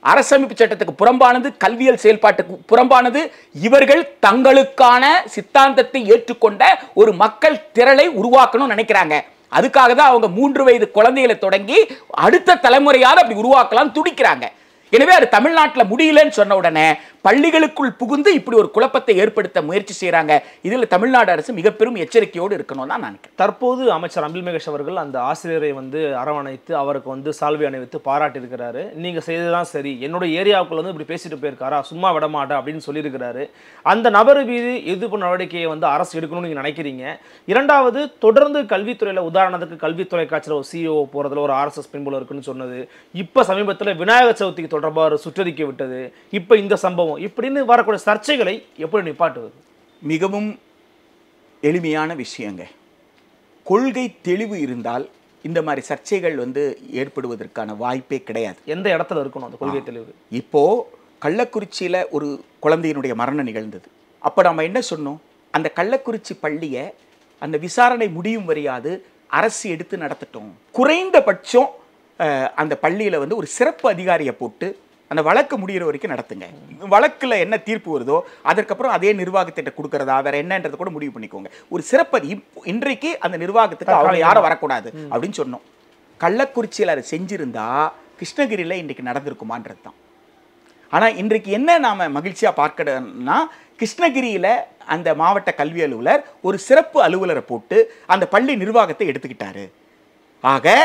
[SPEAKER 3] அரசமைப்பு சட்டத்துக்கு புறம்பானது, கல்வியல் செயல்பாட்டுக்கு புறம்பானது. இவர்கள் தங்களுக்கான சித்தாந்தத்தை ஏற்றுக்கொண்ட ஒரு மக்கள் திரளை உருவாக்கணும்னு நினைக்கிறாங்க. அதுக்காக தான் அவங்க 3 வயது குழந்தைகளை தொடங்கி அடுத்த தலைமுறையாவது அப்படி உருவாக்கலாம் துடிக்கிறாங்க. எனவே அது தமிழ்நாட்டில் முடியலன்னு சொன்ன உடனே பள்ளிகளுக்குள் புகுந்து இப்படி ஒரு குழப்பத்தை ஏற்படுத்த முயற்சி செய்யறாங்க. இதில் தமிழ்நாடு அரசு மிக பெரும் எச்சரிக்கையோடு இருக்கணும் தான் நான் நினைக்கிறேன்.
[SPEAKER 4] தற்போது அமைச்சர் அன்பில் மகேஷ் அவர்கள் அந்த ஆசிரியரை வந்து அரவணைத்து அவருக்கு வந்து சால்வை அணிவித்து பாராட்டி இருக்கிறாரு. நீங்க செய்ததுதான் சரி, என்னோட ஏரியாவுக்குள்ள வந்து இப்படி பேசிட்டு போயிருக்காரா, சும்மா விட மாட்டேன் அப்படின்னு சொல்லியிருக்கிறாரு. அந்த நபர் மீது எதிர்ப்பு நடவடிக்கையை வந்து அரசு எடுக்கணும்னு நீங்க நினைக்கிறீங்க. இரண்டாவது, தொடர்ந்து கல்வித்துறையில உதாரணத்துக்கு கல்வித்துறை காட்சியில் ஒரு CEO போறதுல ஒரு RSS பின்புலம் இருக்குன்னு சொன்னது, இப்ப சமீபத்தில் விநாயகர் சதுர்த்திக்கு தொடர்பாக சுற்றறிக்கை விட்டது, இப்ப இந்த சம்பவம், இப்படின்னு வரக்கூடிய சர்ச்சைகளை எப்படி நிப்பாட்டுவது?
[SPEAKER 3] மிகவும் எளிமையான விஷயங்க. கொள்கை தெளிவு இருந்தால் இந்த மாதிரி சர்ச்சைகள் வந்து ஏற்படுவதற்கான வாய்ப்பே கிடையாது.
[SPEAKER 4] எந்த இடத்துல இருக்கணும் அந்த கொள்கை தெளிவு?
[SPEAKER 3] இப்போ கள்ளக்குறிச்சியில ஒரு குழந்தையினுடைய மரணம் நிகழ்ந்தது. அப்ப நம்ம என்ன சொன்னோம்? அந்த கள்ளக்குறிச்சி பள்ளியை அந்த விசாரணை முடியும் வரையாது அரசு எடுத்து நடத்தட்டும். குறைந்தபட்சம் அந்த பள்ளியில வந்து ஒரு சிறப்பு அதிகாரியை போட்டு அந்த வழக்கு முடிகிற வரைக்கும் நடத்துங்க. வழக்கில் என்ன தீர்ப்பு வருதோ அதற்கப்புறம் அதே நிர்வாகத்திட்ட கொடுக்கறதா வேற என்னன்றதை கூட முடிவு பண்ணிக்கோங்க. ஒரு சிறப்பு இன்றைக்கு அந்த நிர்வாகத்துக்கு அவங்க யாரும் வரக்கூடாது அப்படின்னு சொன்னோம். கள்ளக்குறிச்சியில் அதை செஞ்சிருந்தா கிருஷ்ணகிரியில் இன்றைக்கு நடந்திருக்குமான்றது தான். ஆனால் இன்றைக்கு என்ன நாம மகிழ்ச்சியாக பார்க்கணும்னா, கிருஷ்ணகிரியில் அந்த மாவட்ட கல்வி அலுவலர் ஒரு சிறப்பு அலுவலரை போட்டு அந்த பள்ளி நிர்வாகத்தை எடுத்துக்கிட்டாரு. ஆக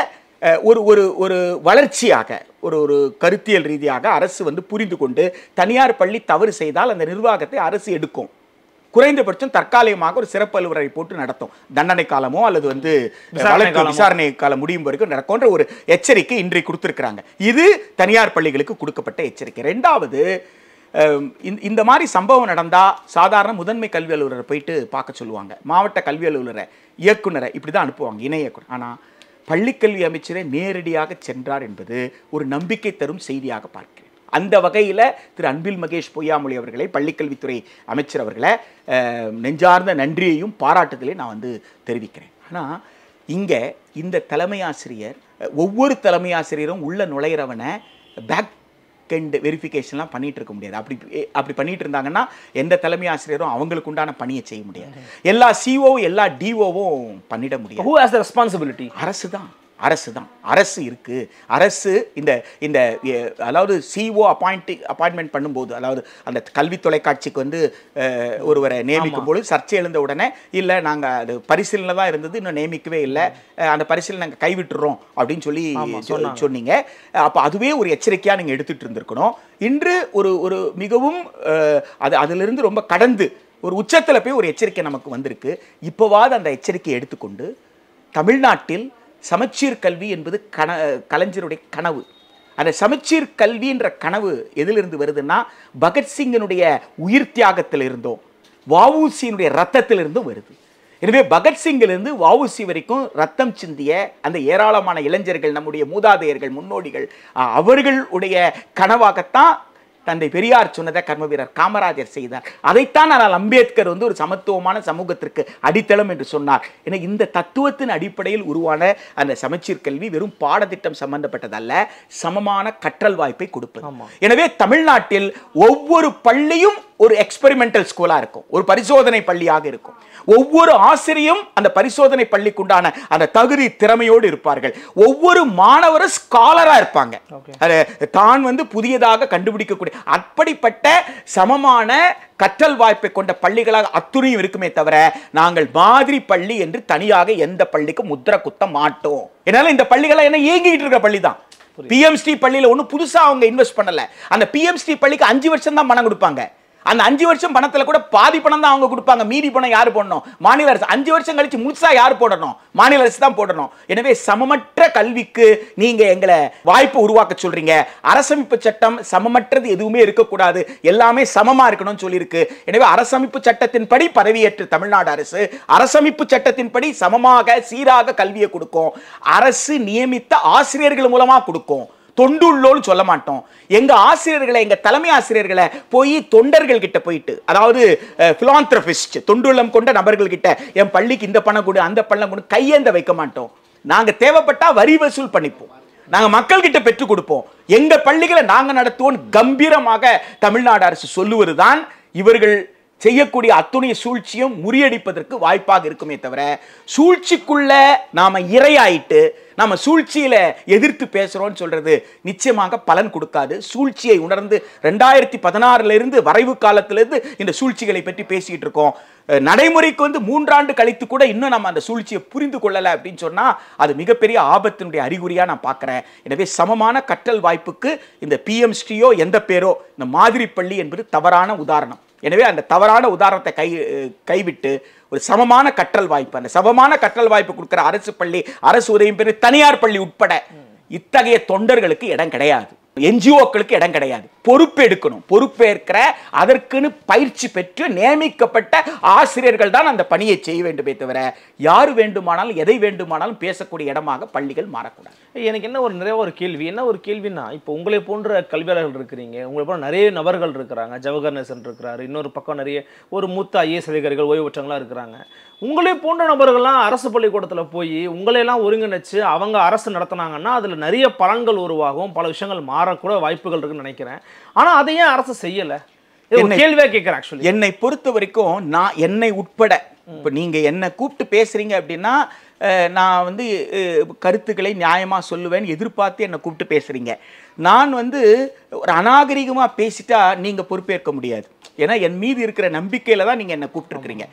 [SPEAKER 3] ஒரு ஒரு ஒரு வளர்ச்சியாக ஒரு கருத்தியல் ரீதியாக அரசு வந்து புரிந்து கொண்டு தனியார் பள்ளி தவறு செய்தால் அந்த நிர்வாகத்தை அரசு எடுக்கும். குறைந்தபட்சம் தற்காலிகமாக ஒரு சிறப்பு அலுவலரை போட்டு நடத்தும். தண்டனை காலமோ அல்லது வந்து விசாரணை காலம் முடியும் வரைக்கும் நடக்கும்ன்ற ஒரு எச்சரிக்கை இன்றைக்கு கொடுத்துருக்குறாங்க. இது தனியார் பள்ளிகளுக்கு கொடுக்கப்பட்ட எச்சரிக்கை. ரெண்டாவது, இந்த மாதிரி சம்பவம் நடந்தால் சாதாரண முதன்மை கல்வி அலுவலரை போயிட்டு பார்க்க சொல்லுவாங்க, மாவட்ட கல்வி அலுவலரை, இயக்குனரை இப்படி தான் அனுப்புவாங்க, இணை இயக்குனர். ஆனால் பள்ளிக்கல்வி அமைச்சரே நேரடியாக சென்றார் என்பது ஒரு நம்பிக்கை தரும் செய்தியாக பார்க்கிறேன். அந்த வகையில் திரு அன்பில் மகேஷ் பொய்யாமொழி அவர்களை, பள்ளிக்கல்வித்துறை அமைச்சர் அவர்களை நெஞ்சார்ந்த நன்றியையும் பாராட்டுதலையும் நான் வந்து தெரிவிக்கிறேன். ஆனால் இங்கே இந்த தலைமை ஆசிரியர், ஒவ்வொரு தலைமை ஆசிரியரும் உள்ள நுழையிறவனை பேக் எண்ட் வெரிஃபிகேஷன்லாம் பண்ணிட்டு இருக்க முடியாது. அப்படி பண்ணிட்டு இருந்தாங்கன்னா எந்த தலைமை ஆசிரியரும் அவங்களுக்கு உண்டான பணியை செய்ய முடியாது. எல்லா சிஓ எல்லா டிஓவும் பண்ணிட முடியாது.
[SPEAKER 4] Who has the responsibility?
[SPEAKER 3] அரசு தான். அரசு இருக்கு. அரசு இந்த இந்த அதாவது சிஓ அப்பாயின்மெண்ட் பண்ணும்போது, அதாவது அந்த கல்வி தொலைக்காட்சிக்கு வந்து ஒருவரை நியமிக்கும் போது சர்ச்சை எழுந்த உடனே இல்லை நாங்கள் அது பரிசீலனை தான் இருந்தது, இன்னும் நியமிக்கவே இல்லை, அந்த பரிசீலனை நாங்கள் கைவிட்டுறோம் அப்படின்னு சொல்லி சொன்னீங்க. அப்போ அதுவே ஒரு எச்சரிக்கையாக நீங்கள் எடுத்துகிட்டு இருந்திருக்கணும். இன்று ஒரு மிகவும் அதிலிருந்து ரொம்ப கடந்து ஒரு உச்சத்தில் போய் ஒரு எச்சரிக்கை நமக்கு வந்திருக்கு. இப்போவாது அந்த எச்சரிக்கையை எடுத்துக்கொண்டு தமிழ்நாட்டில் சமச்சீர் கல்வி என்பது கலைஞருடைய கனவு. அந்த சமச்சீர் கல்வின்ற கனவு எதிலிருந்து வருதுன்னா பகத்சிங்கினுடைய உயிர் தியாகத்தில் இருந்தோம், வஉசியினுடைய ரத்தத்திலிருந்தும் வருது. எனவே பகத்சிங்கிலிருந்து வஉசி வரைக்கும் ரத்தம் சிந்திய அந்த ஏராளமான இளைஞர்கள், நம்முடைய மூதாதையர்கள், முன்னோடிகள், அவர்களுடைய கனவாகத்தான் தந்தை பெரியார் சொன்னதை கர்ம வீரர் காமராஜர் செய்தார். அதைத்தான் ஆனால் அம்பேத்கர் வந்து ஒரு சமத்துவமான சமூகத்திற்கு அடித்தளம் என்று சொன்னார். என இந்த தத்துவத்தின் அடிப்படையில் உருவான அந்த சமச்சீர் கல்வி வெறும் பாடத்திட்டம் சம்பந்தப்பட்டதல்ல, சமமான கற்றல் வாய்ப்பை கொடுப்பது. எனவே தமிழ்நாட்டில் ஒவ்வொரு பள்ளியும் ஒரு எக்ஸ்பெரிமெண்டல் ஸ்கூலா இருக்கும், ஒரு பரிசோதனை பள்ளியாக இருக்கும். ஒவ்வொரு ஆசிரியரும் அந்த பரிசோதனை பள்ளிக்குண்டான அந்த தகுதி திறமையோடு இருப்பார்கள். ஒவ்வொரு மாணவரும் ஸ்காலரா இருப்பாங்க, தான் வந்து புதியதாக கண்டுபிடிக்கக்கூடிய அப்படிப்பட்ட சமமான கற்றல் வாய்ப்பை கொண்ட பள்ளிகளாக அத்துணையும் இருக்குமே தவிர நாங்கள் மாதிரி பள்ளி என்று தனியாக எந்த பள்ளிக்கும் முத்திர குத்த மாட்டோம். என்னால இந்த பள்ளிகளை என்ன இயங்கிட்டு இருக்க பள்ளி தான். பிஎம்ஸ்டி பள்ளியில ஒன்றும் புதுசா அவங்க இன்வெஸ்ட் பண்ணல. அந்த பிஎம்ஸ்டி பள்ளிக்கு 5 வருஷம் தான் பணம் கொடுப்பாங்க. அந்த 5 வருஷம் பணத்துல கூட பாதி பணம் தான் அவங்க கொடுப்பாங்க, மீதி பணம் யாரு போடணும்? மாநில அரசு. 5 வருஷம் கழிச்சு முழுசா யார் போடணும்? மாநில அரசு தான் போடணும். எனவே சமமற்ற கல்விக்கு நீங்க எங்களை வாய்ப்பு உருவாக்க சொல்றீங்க. அரசமைப்பு சட்டம் சமமற்றது எதுவுமே இருக்கக்கூடாது, எல்லாமே சமமா இருக்கணும்னு சொல்லியிருக்கு. எனவே அரசமைப்பு சட்டத்தின்படி பதவியேற்று தமிழ்நாடு அரசு அரசமைப்பு சட்டத்தின்படி சமமாக சீராக கல்வியை கொடுக்கும். அரசு நியமித்த ஆசிரியர்கள் மூலமா கொடுக்கும், தொண்டுள்ளோன்னு சொல்ல மாட்டோம். எங்க ஆசிரியர்களை, எங்க தலைமை ஆசிரியர்களை போய் தொண்டர்கள் கிட்ட போயிட்டு, அதாவது பிலாந்திரபிஸ்ட், தொண்டுள்ளம் கொண்ட நபர்கள் கிட்ட என் பள்ளிக்கு இந்த பணம் கொடு அந்த பணம் கொடு கையேந்த வைக்க மாட்டோம். நாங்க தேவைப்பட்டா வரி வசூல் பண்ணிப்போம், நாங்க மக்கள் கிட்ட பெற்றுக் கொடுப்போம், எங்க பள்ளிகளை நாங்க நடத்துவோம் கம்பீரமாக தமிழ்நாடு அரசு சொல்லுவதுதான் இவர்கள் செய்யக்கூடிய அத்துணை சூழ்ச்சியும் முறியடிப்பதற்கு வாய்ப்பாக இருக்குமே தவிர, சூழ்ச்சிக்குள்ள நாம இரையாயிட்டு நாம சூழ்ச்சியில எதிர்த்து பேசுறோம்னு சொல்றது நிச்சயமாக பலன் கொடுக்காது. சூழ்ச்சியை உணர்ந்து 2016 இருந்து வரைவு காலத்திலிருந்து இந்த சூழ்ச்சிகளை பற்றி பேசிட்டு இருக்கோம். நடைமுறைக்கு வந்து 3 ஆண்டு கழித்து கூட இன்னும் நம்ம அந்த சூழ்ச்சியை புரிந்து கொள்ளல அப்படின்னு சொன்னா அது மிகப்பெரிய ஆபத்தினுடைய அறிகுறியா நான் பார்க்கிறேன். எனவே சமமான கற்றல் வாய்ப்புக்கு இந்த பிஎம்ஸ்டியோ எந்த பேரோ, இந்த மாதிரி பள்ளி என்பது தவறான உதாரணம். எனவே அந்த தவறான உதாரணத்தை கைவிட்டு ஒரு சமமான கற்றல் வாய்ப்பு, அந்த சமமான கற்றல் வாய்ப்பு கொடுக்கிற அரசு பள்ளி, அரசு உதவி பெற்ற தனியார் பள்ளி உட்பட இத்தகைய தொண்டர்களுக்கு இடம் கிடையாது, என்ஜிஓக்களுக்கு இடம் கிடையாது. பொறுப்பு எடுக்கணும். பொறுப்பேற்கிற அதற்குன்னு பயிற்சி பெற்று நியமிக்கப்பட்ட ஆசிரியர்கள் தான் அந்த பணியை செய்ய வேண்டுமே தவிர யாரு வேண்டுமானாலும் எதை வேண்டுமானாலும் பேசக்கூடிய இடமாக பள்ளிகள் மாறக்கூடாது.
[SPEAKER 4] எனக்கு என்ன ஒரு கேள்வின்னா, இப்போ உங்களை போன்ற கல்வியாளர்கள் இருக்கிறீங்க, உங்களை போன்ற நிறைய நபர்கள் இருக்கிறாங்க, ஜவஹர் நேசன் இருக்கிறாரு, இன்னொரு பக்கம் நிறைய ஒரு மூத்த ஐஏஎஸ் அதிகாரிகள் ஓய்வுற்றவங்களா இருக்கிறாங்க. உங்களை போன்ற நபர்கள்லாம் அரசு பள்ளிக்கூடத்தில் போய் உங்களையெல்லாம் ஒருங்கிணைச்சு அவங்க அரசு நடத்தினாங்கன்னா அதில் நிறைய பலன்கள் உருவாகும், பல விஷயங்கள் மாறக்கூட வாய்ப்புகள் இருக்குன்னு நினைக்கிறேன். ஆனால் அதை ஏன் அரசு செய்யலை? கேள்வியா கேட்குறேன். ஆக்சுவலி என்னை
[SPEAKER 3] பொறுத்த வரைக்கும் என்னை உட்பட இப்போ நீங்கள் என்னை கூப்பிட்டு பேசுறீங்க அப்படின்னா நான் வந்து கருத்துக்களை நியாயமாக சொல்லுவேன் எதிர்பார்த்து என்னை கூப்பிட்டு பேசுகிறீங்க. நான் வந்து ஒரு அநாகரிகமாக பேசிட்டா நீங்கள் பொறுப்பேற்க முடியாது. ஏன்னா என் மீது இருக்கிற நம்பிக்கையில் தான் நீங்கள் என்னை கூப்பிட்டுருக்கிறீங்க.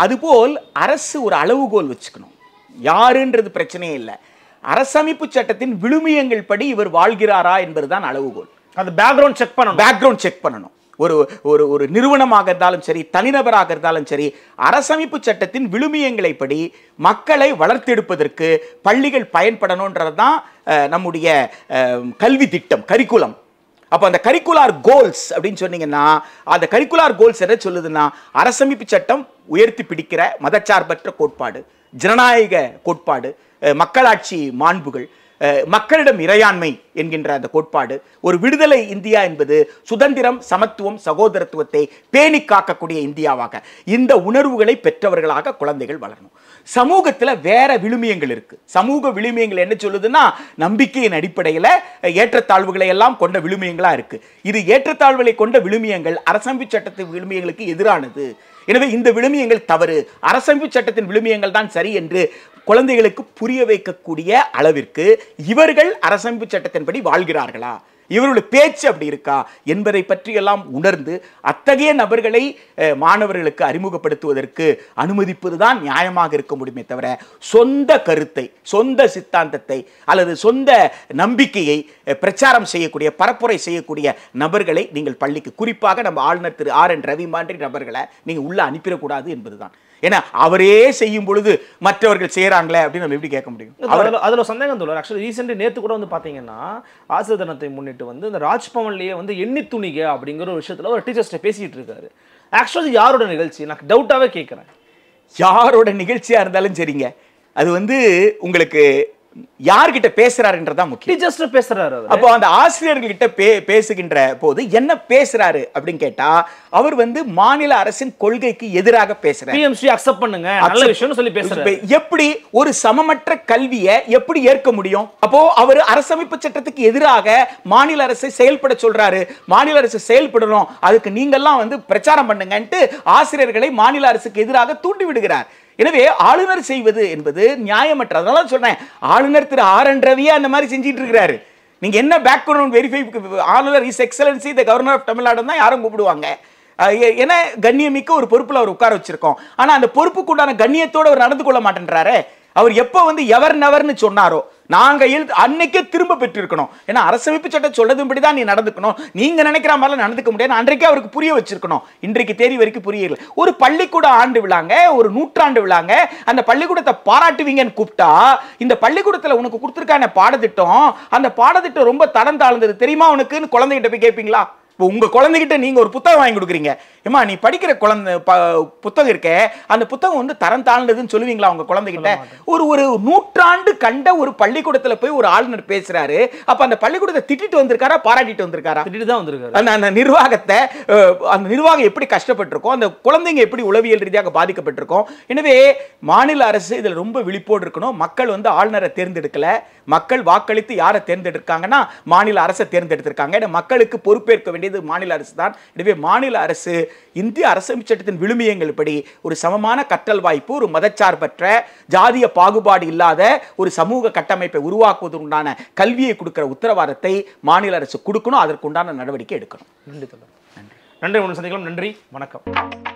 [SPEAKER 3] அதுபோல் அரசு ஒரு அளவுகோல் வச்சுக்கணும். யாருன்றது பிரச்சனையே இல்லை. அரசமைப்பு சட்டத்தின் விழுமியங்கள் படி இவர் வாழ்கிறாரா என்பதுதான் அளவுகோல்.
[SPEAKER 4] அந்த பேக்ரவுண்ட் செக் பண்ணணும்.
[SPEAKER 3] ஒரு ஒரு ஒரு நிறுவனமாக இருந்தாலும் சரி, தனிநபராக இருந்தாலும் சரி, அரசமைப்பு சட்டத்தின் விழுமியங்களைப்படி மக்களை வளர்த்தெடுப்பதற்கு பள்ளிகள் பயன்படணுன்றது தான் நம்முடைய கல்வி திட்டம், கரிக்குலம். அப்போ அந்த கரிக்குலார் கோல்ஸ் அப்படின்னு சொன்னீங்கன்னா, அந்த கரிக்குலார் கோல்ஸ் என்ன சொல்லுதுன்னா, அரசமைப்பு சட்டம் உயர்த்தி பிடிக்கிற மதச்சார்பற்ற கோட்பாடு, ஜனநாயக கோட்பாடு, மக்களாட்சி மாண்புகள், மக்களிடம் இறையாண்மை என்கின்ற அந்த கோட்பாடு, ஒரு விடுதலை இந்தியா என்பது சுதந்திரம், சமத்துவம், சகோதரத்துவத்தை பேணி காக்கக்கூடிய இந்தியாவாக, இந்த உணர்வுகளை பெற்றவர்களாக குழந்தைகள் வளரணும். சமூகத்தில் வேற விழுமியங்கள் இருக்கு. சமூக விழுமியங்கள் என்ன சொல்லுதுன்னா, நம்பிக்கையின் அடிப்படையில் ஏற்றத்தாழ்வுகளை எல்லாம் கொண்ட விழுமியங்களா இருக்கு. இது ஏற்றத்தாழ்வுகளை கொண்ட விழுமியங்கள் அரசமைப்பு சட்டத்தின் விழுமியங்களுக்கு எதிரானது. எனவே இந்த விழுமியங்கள் தவறு, அரசமைப்பு சட்டத்தின் விழுமியங்கள் தான் சரி என்று குழந்தைகளுக்கு புரிய வைக்கக்கூடிய அளவிற்கு இவர்கள் அரசமைப்பு சட்டத்தின்படி வாழ்கிறார்களா, இவருடைய பேச்சு அப்படி இருக்கா என்பதை பற்றி எல்லாம் உணர்ந்து அத்தகைய நபர்களை மாணவர்களுக்கு அறிமுகப்படுத்துவதற்கு அனுமதிப்பதுதான் நியாயமாக இருக்க முடியுமே தவிர, சொந்த கருத்தை, சொந்த சித்தாந்தத்தை அல்லது சொந்த நம்பிக்கையை பிரச்சாரம் செய்யக்கூடிய, பரப்புரை செய்யக்கூடிய நபர்களை நீங்கள் பள்ளிக்கு, குறிப்பாக நம்ம ஆளுநர் திரு RN ரவி மாதிரி நபர்களை நீங்கள் உள்ள அனுப்பிடக்கூடாது என்பதுதான். ஏன்னா அவரே செய்யும் பொழுது மற்றவர்கள் செய்யறாங்களே அப்படின்னு நம்ம எப்படி கேட்க முடியும்?
[SPEAKER 4] அதுல சந்தேகம் தோழர். ஆக்சுவலி ரீசெண்ட் நேற்று கூட வந்து பாத்தீங்கன்னா, ஆசிரியர் தினத்தை முன்னிட்டு வந்து இந்த ராஜ்பவன்லயே வந்து எண்ணி துணிக அப்படிங்கிற ஒரு விஷயத்துல ஒரு டீச்சர்ஸ்ட பேசிட்டு இருக்காரு. ஆக்சுவலி யாரோட நிகழ்ச்சி எனக்கு டவுட்டாவே கேட்கிறேன்.
[SPEAKER 3] யாரோட நிகழ்ச்சியா இருந்தாலும் சரிங்க, அது வந்து உங்களுக்கு யார்கிட்ட பேசுறாருன்றதான் முக்கியம்.
[SPEAKER 4] டீச்சர்ஸ்ட பேசுறாரு.
[SPEAKER 3] அப்போ அந்த ஆசிரியர்கள் கிட்ட பேசுகின்ற போது என்ன பேசுறாரு அப்படின்னு கேட்டா, அவர் வந்து மாநில அரசின் கொள்கைக்கு எதிராக பேசுறாரு.
[SPEAKER 4] PMC அக்செப்ட் பண்ணுங்க, நல்ல விஷயம்னு சொல்லி பேசுறாரு.
[SPEAKER 3] எப்படி ஒரு சமமற்ற கல்வியை எப்படி ஏற்க முடியும்? அப்போ அவர் அரசமைப்பு சட்டத்துக்கு எதிராக மாநில அரசை செயல்பட சொல்றாரு. மாநில அரசு செயல்படணும், அதுக்கு நீங்கெல்லாம் வந்து பிரச்சாரம் பண்ணுங்கன்ட்டு ஆசிரியர்களை மாநில அரசுக்கு எதிராக தூண்டி விடுகிறார். எனவே ஆளுநர் செய்வது என்பது நியாயமற்ற. அதனால சொன்னேன், ஆளுநர் திரு RN ரவியே அந்த மாதிரி செஞ்சிட்டு இருக்கிறாரு. நீங்க என்ன பேக்ரவுண்ட் வெரிஃபை, ஆளுநர் his excellency the governor of Tamil Nadu தான் யாரும் கூப்பிடுவாங்க. ஏன்னா கண்ணியமிக்க ஒரு பொறுப்புல அவர் உட்கார வச்சிருக்கோம். ஆனா அந்த பொறுப்புக்கு உண்டான கண்ணியத்தோடு அவர் நடந்து கொள்ள மாட்டேன்றாரு. அவர் எப்போ வந்து எவர் நெவர்னு சொன்னாரோ நாங்க அன்னைக்கே திரும்ப பெற்றிருக்கணும். ஏன்னா அரசமைப்பு சட்டம் சொல்லதும்படி தான் நீ நடந்துக்கணும், நீங்க நினைக்கிற மாதிரி நடந்துக்க முடியாது. அன்றைக்கே அவருக்கு புரிய வச்சிருக்கணும். இன்றைக்கு தேதி வரைக்கும் புரியல. ஒரு பள்ளிக்கூட ஆண்டு விழாங்க, ஒரு நூற்றாண்டு விழாங்க, அந்த பள்ளிக்கூடத்தை பாராட்டுவீங்கன்னு கூப்பிட்டா, இந்த பள்ளிக்கூடத்தில் உனக்கு கொடுத்துருக்கான பாடத்திட்டம், அந்த பாடத்திட்டம் ரொம்ப தரம் தாழ்ந்தது தெரியுமா உனக்குன்னு குழந்தைகிட்ட போய் கேட்பீங்களா? இப்போ உங்க குழந்தைகிட்ட நீங்க ஒரு புத்தகம் வாங்கி கொடுக்குறீங்க, ஏமா நீ படிக்கிற புத்தகம் இருக்க, அந்த புத்தகம் வந்து தரம் தாழ்ந்ததுன்னு சொல்லுவீங்களா உங்க குழந்தைகிட்ட? ஒரு நூற்றாண்டு கண்ட ஒரு பள்ளிக்கூடத்துல போய் ஒரு ஆளுநர் பேசுறாரு. அப்ப அந்த பள்ளிக்கூடத்தை திட்டிட்டு வந்திருக்காரா, பாராட்டிட்டு வந்திருக்காரா?
[SPEAKER 4] திட்டிட்டு தான் வந்திருக்காரு.
[SPEAKER 3] அந்த நிர்வாகத்தை, அந்த நிர்வாகம் எப்படி கஷ்டப்பட்டிருக்கோம், அந்த குழந்தைங்க எப்படி உளவியல் ரீதியாக பாதிக்கப்பட்டிருக்கோம். எனவே மாநில அரசு இதில் ரொம்ப விழிப்போடு இருக்கணும். மக்கள் வந்து ஆளுநரை தேர்ந்தெடுக்கல, மக்கள் வாக்களித்து யாரை தேர்ந்தெடுக்காங்கன்னா மாநில அரசை தேர்ந்தெடுத்திருக்காங்க. மக்களுக்கு பொறுப்பேற்க வேண்டியது மாநில அரசு தான். எனவே மாநில அரசு இந்திய அரசமைப்பு சட்டத்தின் விழுமியங்கள் படி ஒரு சமமான கற்றல் வாய்ப்பு, ஒரு மதச்சார்பற்ற, ஜாதிய பாகுபாடு இல்லாத ஒரு சமூக கட்டமைப்பை உருவாக்குவதற்குண்டான கல்வியை கொடுக்கிற உத்தரவாதத்தை மாநில அரசு கொடுக்கணும். அதற்குண்டான நடவடிக்கை எடுக்கணும்.
[SPEAKER 4] நன்றி. நன்றி. சந்திக்கலாம். நன்றி. வணக்கம்.